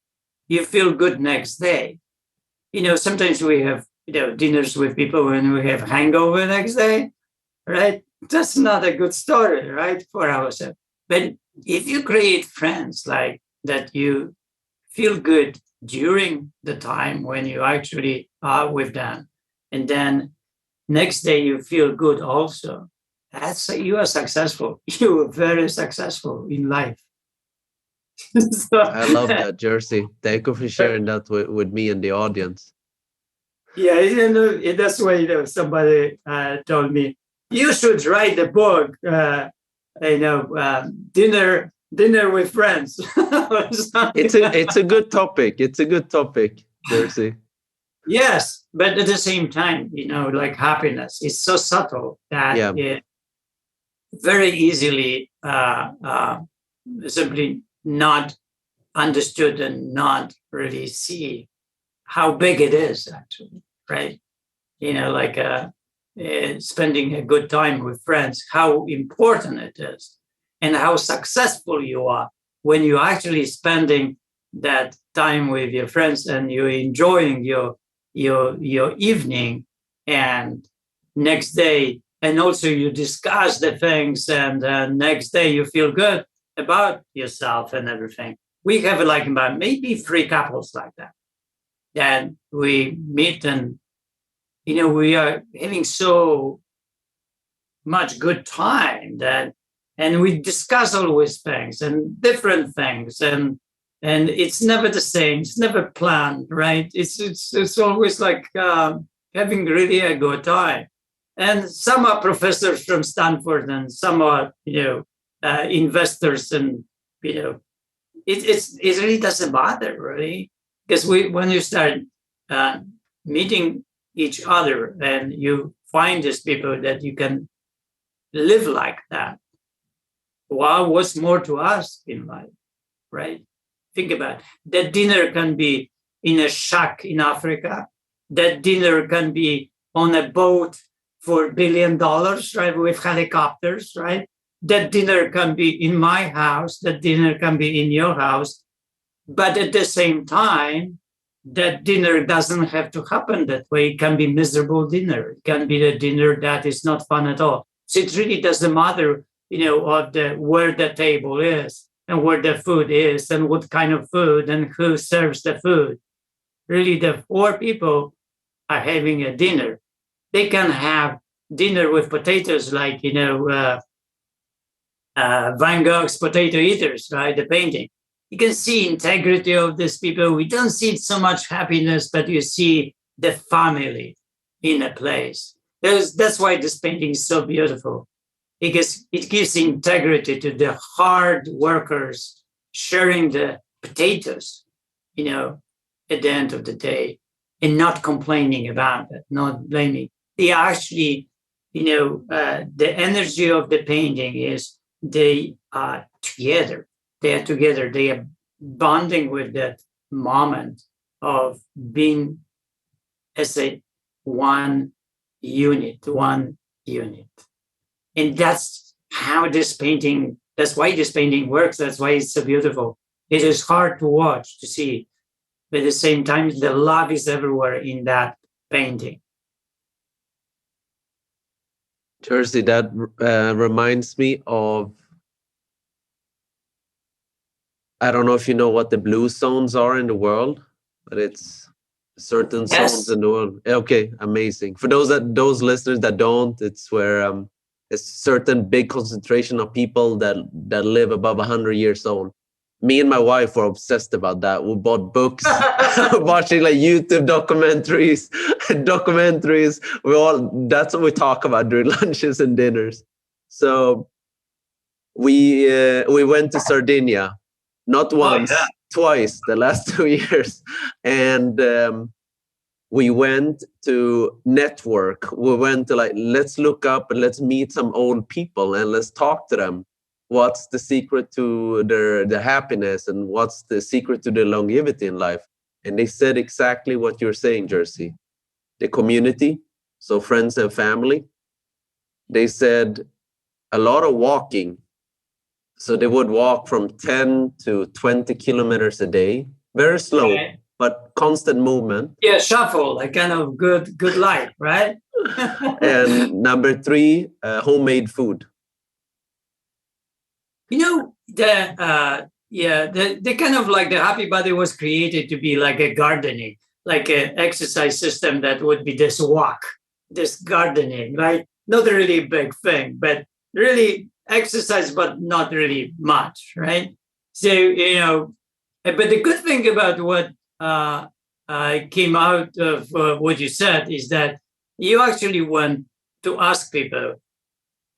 you feel good next day. Sometimes we have dinners with people when we have hangover next day, right? That's not a good story, right, for ourselves. But if you create friends like that, you feel good during the time when you actually are with them, and then next day you feel good also. You are successful. You are very successful in life. I love that, Jerzy. Thank you for sharing that with me and the audience. Yeah, that's why somebody told me you should write the book. Dinner with friends. It's a good topic. It's a good topic, Jerzy. Yes, but at the same time, like happiness is so subtle that it very easily simply not understood and not really see how big it is actually, right? Like spending a good time with friends, how important it is, and how successful you are when you're actually spending that time with your friends and you're enjoying your evening, and next day, and also you discuss the things, and next day you feel good about yourself and everything. We have like about maybe 3 couples like that. And we meet, and we are having so much good time that, and we discuss always things and different things, and it's never the same. It's never planned, right? It's always like having really a good time. And some are professors from Stanford, and some are investors, and it really doesn't matter, really, because when you start meeting each other and you find these people that you can live like that. Wow, what's more to ask in life, right? Think about it. That dinner can be in a shack in Africa. That dinner can be on a boat for $1 billion, right, with helicopters, right? That dinner can be in my house. That dinner can be in your house. But at the same time, that dinner doesn't have to happen that way. It can be miserable dinner. It can be a dinner that is not fun at all. So it really doesn't matter, of where the table is and where the food is and what kind of food and who serves the food. Really, the 4 people are having a dinner. They can have dinner with potatoes, like, Van Gogh's Potato Eaters, right? The painting. You can see integrity of these people. We don't see so much happiness, but you see the family in a place. That's why this painting is so beautiful, because it gives integrity to the hard workers sharing the potatoes, at the end of the day, and not complaining about it, not blaming. They actually, the energy of the painting is they are together. They are together. They are bonding with that moment of being as a one unit. And that's how this painting, that's why this painting works. That's why it's so beautiful. It is hard to watch, to see. But at the same time, the love is everywhere in that painting. Jerzy, that reminds me of, I don't know if you know what the blue zones are in the world, but it's certain zones in the world. Okay, amazing. For those listeners that don't, it's where a certain big concentration of people that live above 100 years old. Me and my wife were obsessed about that. We bought books, watching like YouTube documentaries. That's what we talk about during lunches and dinners. So we went to Sardinia, not once, twice the last 2 years. And we went to network. We went to let's look up and let's meet some old people and let's talk to them. What's the secret to their happiness, and what's the secret to their longevity in life? And they said exactly what you're saying, Jerzy. The community, so friends and family. They said a lot of walking. So they would walk from 10 to 20 kilometers a day, very slow, but constant movement. Yeah, shuffle, a kind of good life, right? And number 3, homemade food. The kind of like the happy body was created to be like a gardening, like an exercise system that would be this walk, this gardening, right? Not a really big thing, but really exercise, but not really much, right? So, but the good thing about what came out of what you said is that you actually want to ask people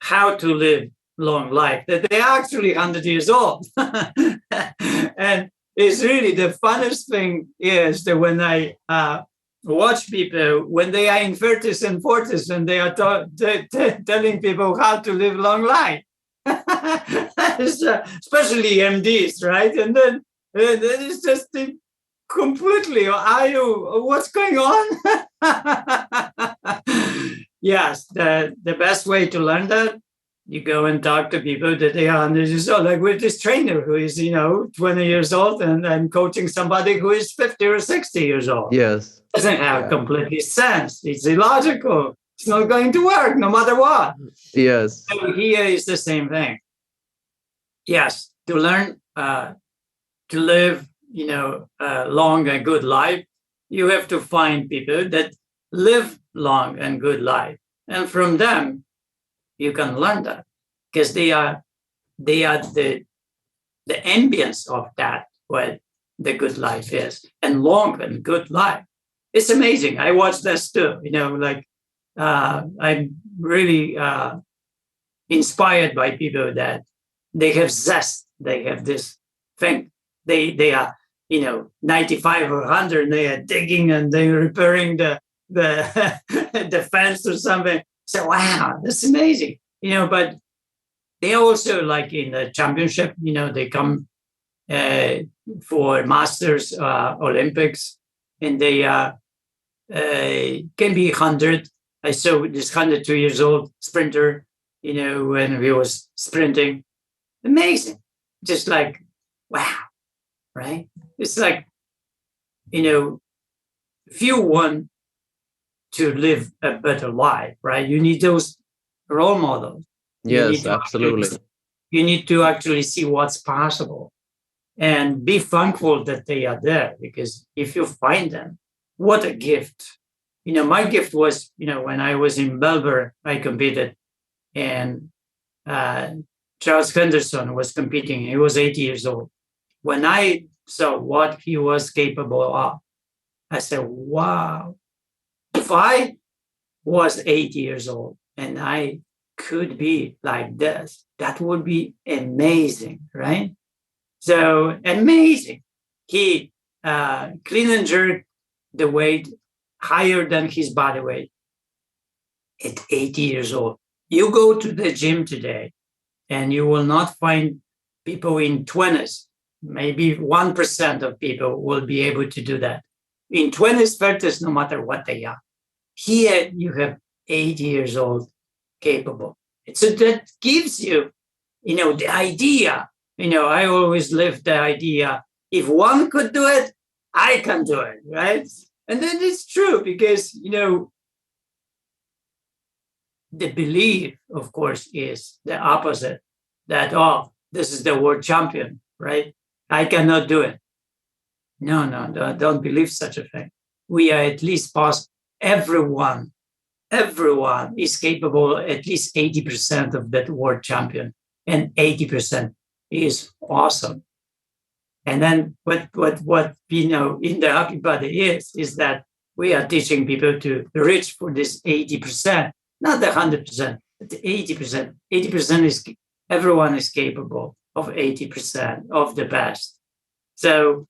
how to live long life, that they're actually 100 years old. And it's really the funnest thing is that when I watch people, when they are in 30s and 40s, and they are telling people how to live long life, especially MDs, right? And then it's just completely, what's going on? Yes, the best way to learn that you go and talk to people that they are 100 years old, like with this trainer who is, 20 years old and coaching somebody who is 50 or 60 years old. Yes. Doesn't have completely sense. It's illogical. It's not going to work no matter what. Yes. So here is the same thing. Yes, to learn to live, a long and good life, you have to find people that live long and good life, and from them you can learn that, because they are the ambience of that, what the good life is, and long and good life. It's amazing. I watch this too. I'm really inspired by people that they have zest. They have this thing. They are 95 or 100. And they are digging and they're repairing the the fence or something. So wow, that's amazing. But they also, like in the championship, they come for Masters, Olympics, and they can be 100. I saw this 102 years old sprinter, when he was sprinting. Amazing. Just like, wow, right? It's like, if you want to live a better life, right, you need those role models. Yes, absolutely. You need to actually see what's possible and be thankful that they are there, because if you find them, what a gift. My gift was, when I was in Melbourne, I competed, and Charles Henderson was competing. He was 80 years old. When I saw what he was capable of, I said, wow, if I was 80 years old and I could be like this, that would be amazing, right? So amazing. He clean and jerk the weight higher than his body weight at 80 years old. You go to the gym today and you will not find people in 20s. Maybe 1% of people will be able to do that. In 20s, 30s, no matter what they are. Here you have 80 years old capable. So that gives you, the idea. I always live the idea, if one could do it, I can do it, right? And then it's true, because, the belief, of course, is the opposite, that, this is the world champion, right? I cannot do it. No, don't believe such a thing. We are at least possible. Everyone is capable, at least 80% of that world champion, and 80% is awesome. And then what in the happy body is that we are teaching people to reach for this 80%, not the 100%, but the 80%. 80% is, everyone is capable of 80% of the best. So,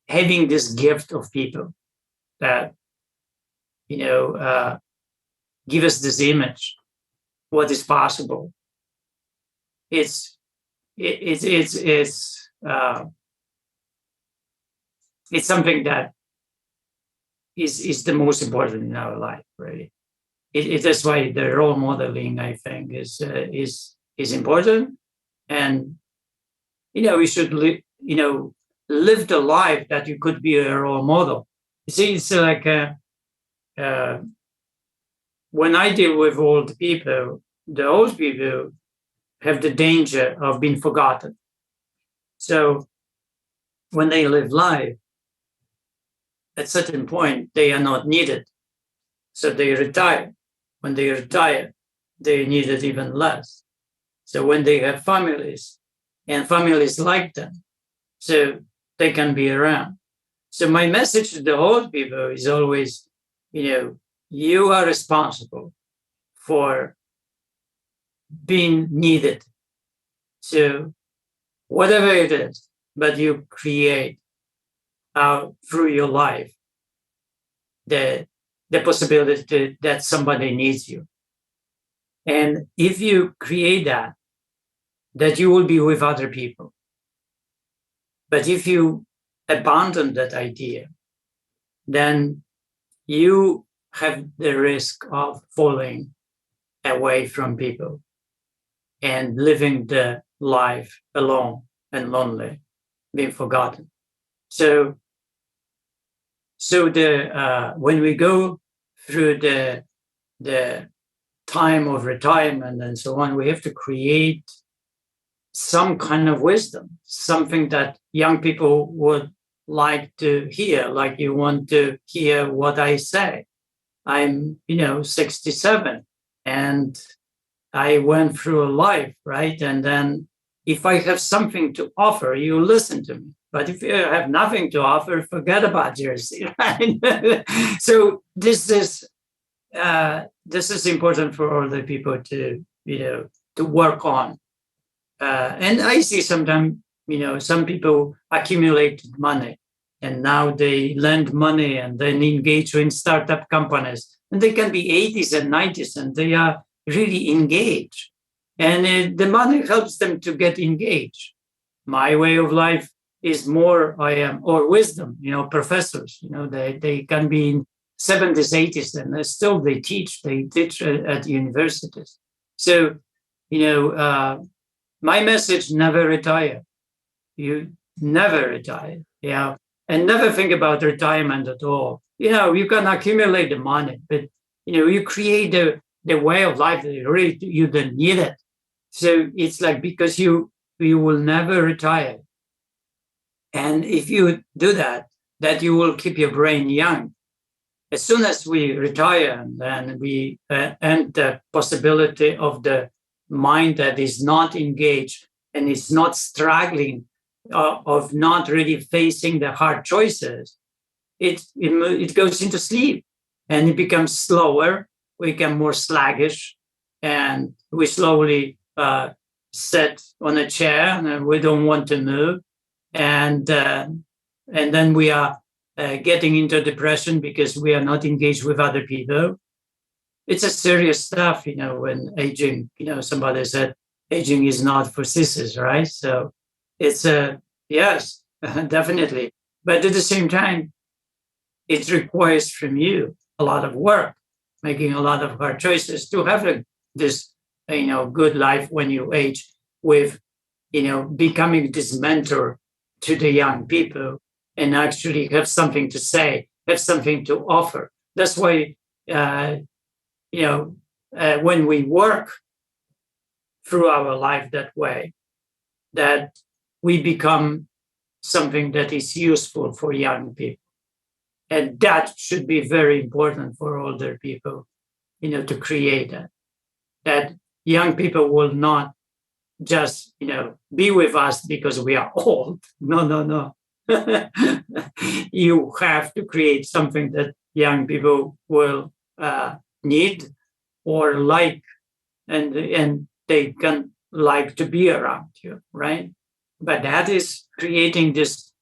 having this gift of people that, give us this image, what is possible. It's something that is the most important in our life, really. That's why the role modeling, I think, is important, and we should live the life that you could be a role model. You see, it's like when I deal with old people, the old people have the danger of being forgotten. So when they live life, at a certain point, they are not needed. So they retire. When they retire, they need it even less. So when they have families, and families like them, so they can be around. So my message to the old people is always, you are responsible for being needed. So whatever it is, but you create through your life the possibility that somebody needs you. And if you create that you will be with other people. But if you abandon that idea, then you have the risk of falling away from people and living the life alone and lonely, being forgotten. So when we go through the time of retirement and so on, we have to create some kind of wisdom, something that young people would like to hear, like you want to hear what I say. I'm, 67 and I went through a life, right? And then if I have something to offer, you listen to me. But if you have nothing to offer, forget about Jerzy, right? So this is important for all the people to, to work on. And I see sometimes, some people accumulate money and now they lend money and then engage in startup companies. And they can be 80s and 90s and they are really engaged. And the money helps them to get engaged. My way of life is more, or wisdom, professors, they can be in 70s, 80s, and still they teach at universities. So, my message, never retire. You never retire, and never think about retirement at all. You can accumulate the money, but, you create the way of life that you don't need it. So it's like, because you will never retire. And if you do that you will keep your brain young. As soon as we retire, then we end the possibility of the mind that is not engaged and is not struggling, of not really facing the hard choices. It goes into sleep and it becomes slower. We become more sluggish and we slowly sit on a chair and we don't want to move. And then we are getting into depression because we are not engaged with other people. It's a serious stuff, when aging, somebody said aging is not for sissies, right? So it's yes, definitely. But at the same time, it requires from you a lot of work, making a lot of hard choices to have this, good life when you age, with, becoming this mentor to the young people and actually have something to say, have something to offer. That's why, when we work through our life that way, that we become something that is useful for young people. And that should be very important for older people, to create that young people will not just, be with us because we are old. No. You have to create something that young people will need or like, and they can like to be around you, right? But that is creating this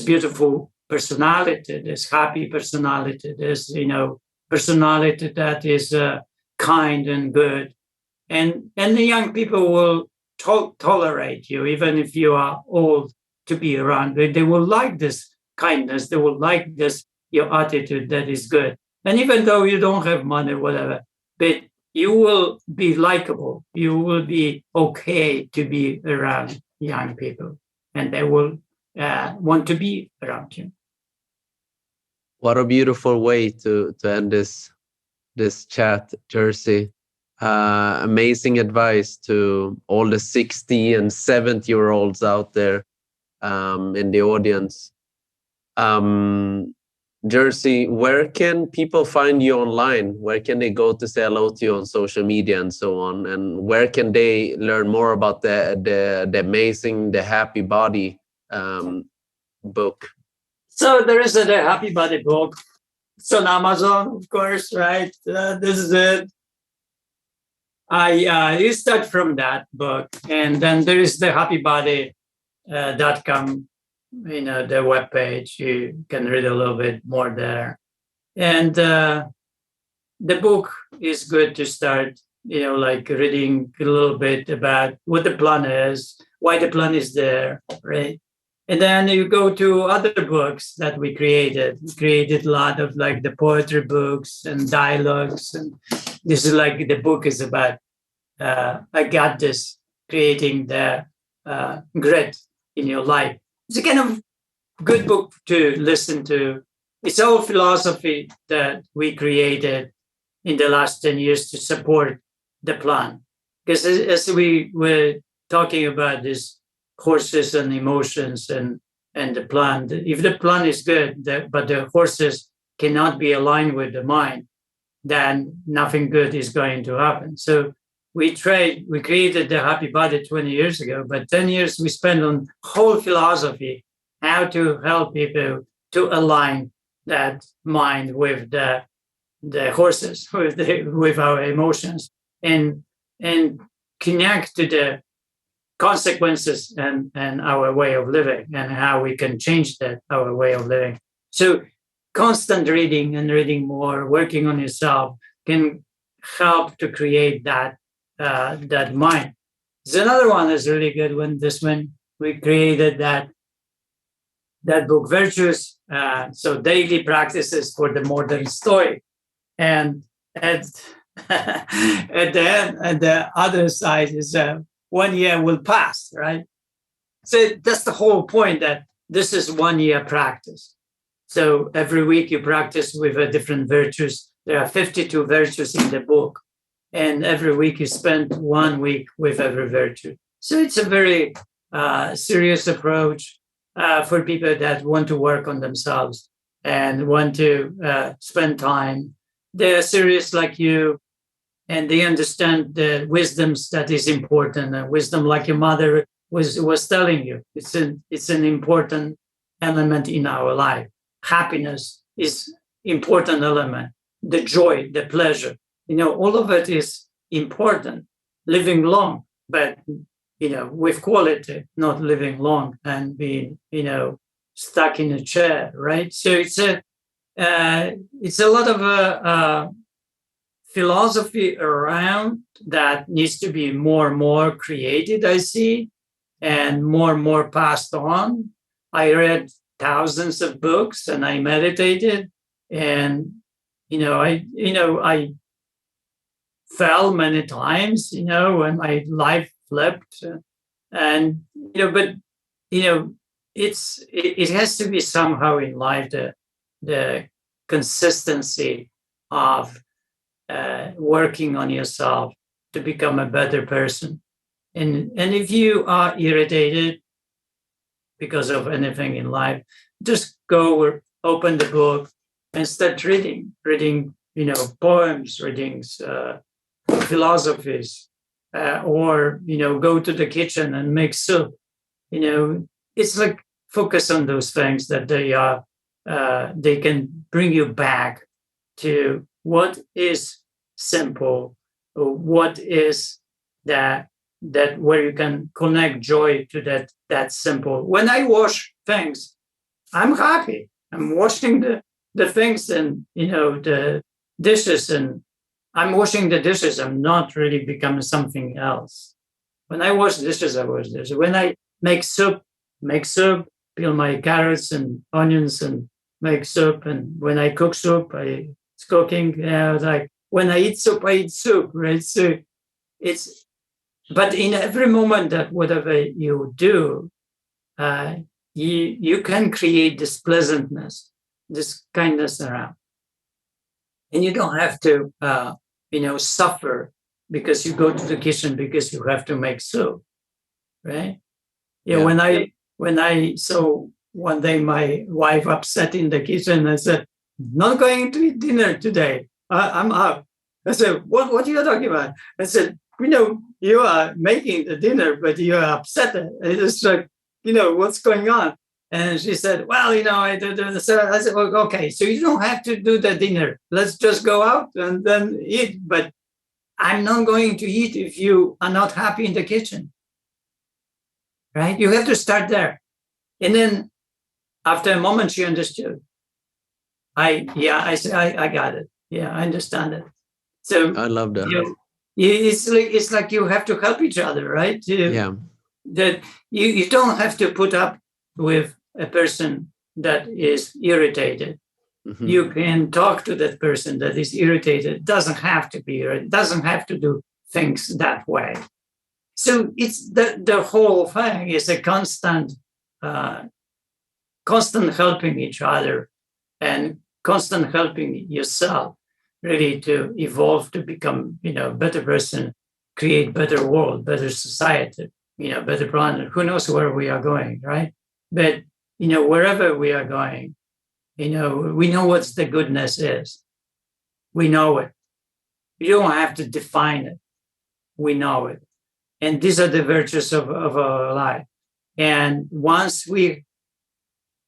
beautiful personality, this happy personality, this personality that is kind and good, and the young people will tolerate you even if you are old to be around. They will like this kindness. They will like this your attitude that is good. And even though you don't have money, whatever, but you will be likable. You will be okay to be around young people, and they will want to be around you. What a beautiful way to end this chat, Jerzy. Amazing advice to all the 60 and 70-year-olds out there in the audience. Jerzy, where can people find you online? Where can they go to say hello to you on social media and so on? And where can they learn more about the amazing, the Happy Body book? So there is the Happy Body book. It's on Amazon, of course, right? This is it. You start from that book, and then there is the happybody.com, the webpage. You can read a little bit more there. And the book is good to start, like reading a little bit about what the plan is, why the plan is there, right? And then you go to other books that we created. We created a lot of like the poetry books and dialogues and this is like the book is about, I got this, creating the grit in your life. It's a kind of good book to listen to. It's all philosophy that we created in the last 10 years to support the plan. Because as we were talking about this horses and emotions and the plan, if the plan is good, but the horses cannot be aligned with the mind, then nothing good is going to happen. So we created the Happy Body 20 years ago, but 10 years we spent on whole philosophy, how to help people to align that mind with the horses, with our emotions, and connect to the consequences and our way of living, and how we can change our way of living. So constant reading and reading more, working on yourself can help to create that mind. There's another one that's really good when we created that book, Virtues, so daily practices for the modern Stoic. And at the end, and the other side is 1 year will pass, right? So that's the whole point, that this is 1 year practice. So every week you practice with a different virtues. There are 52 virtues in the book. And every week you spend 1 week with every virtue. So it's a very serious approach for people that want to work on themselves and want to spend time. They're serious like you, and they understand the wisdoms that is important. And wisdom, like your mother was telling you, it's an important element in our life. Happiness is important element. The joy, the pleasure, all of it is important. Living long, but with quality, not living long and being stuck in a chair, right? So it's a lot of philosophy around that needs to be more and more created, I see, and more passed on. I read thousands of books and I meditated, and I fell many times, when my life flipped, and but it has to be somehow in life the consistency of working on yourself to become a better person. And if you are irritated because of anything in life, just go or open the book and start reading, poems, reading philosophies, or go to the kitchen and make soup. It's like focus on those things that they can bring you back to what is simple, or what is that where you can connect joy to that simple. When I wash things, I'm happy. I'm washing the things and the dishes, and I'm washing the dishes. I'm not really becoming something else. When I wash dishes, I wash dishes. When I make soup, peel my carrots and onions and make soup. And when I cook soup, it's cooking. Like when I eat soup, right? So but in every moment that whatever you do, you can create this pleasantness, this kindness around. And you don't have to, suffer because you go to the kitchen because you have to make soup, right? Yeah. When I saw one day my wife upset in the kitchen, I said, "Not going to eat dinner today. I'm out." I said, "What are you talking about?" I said, "You are making the dinner, but you are upset." It's like, what's going on? And she said, "Well, I do." So I said, well, "Okay, so you don't have to do the dinner. Let's just go out and then eat. But I'm not going to eat if you are not happy in the kitchen." Right? You have to start there. And then after a moment, she understood. I said, I got it. Yeah, I understand it. So I love that. It's like you have to help each other, right? That you don't have to put up with a person that is irritated. You can talk to that person that is irritated. It doesn't have to be, it doesn't have to do things that way. So it's the whole thing is a constant helping each other and constant helping yourself really to evolve, to become, a better person, create better world, better society, better planet. Who knows where we are going, right? But, wherever we are going, we know what the goodness is. We know it. You don't have to define it. We know it. And these are the virtues of our life. And once we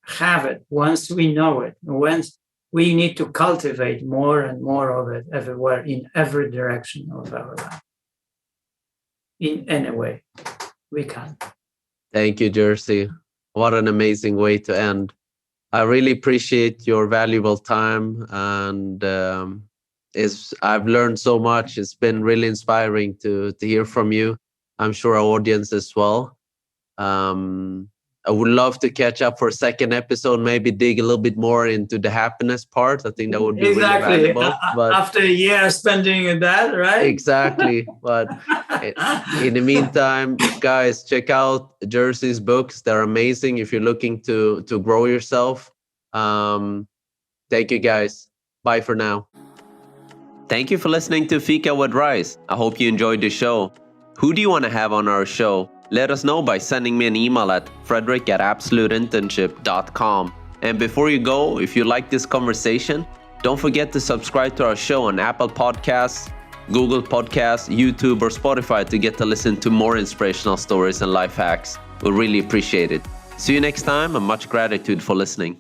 have it, once we know it, once we need to cultivate more and more of it everywhere, in every direction of our life. In any way we can. Thank you, Jerzy. What an amazing way to end. I really appreciate your valuable time, and I've learned so much. It's been really inspiring to hear from you. I'm sure our audience as well. I would love to catch up for a second episode, maybe dig a little bit more into the happiness part. I think that would be really valuable. But after a year spending that, right? Exactly. But in the meantime, guys, check out Jerzy's books. They're amazing if you're looking to grow yourself. Thank you, guys. Bye for now. Thank you for listening to Fika with Rice. I hope you enjoyed the show. Who do you want to have on our show? Let us know by sending me an email at frederick@absoluteinternship.com. And before you go, if you like this conversation, don't forget to subscribe to our show on Apple Podcasts, Google Podcasts, YouTube, or Spotify to get to listen to more inspirational stories and life hacks. We really appreciate it. See you next time, and much gratitude for listening.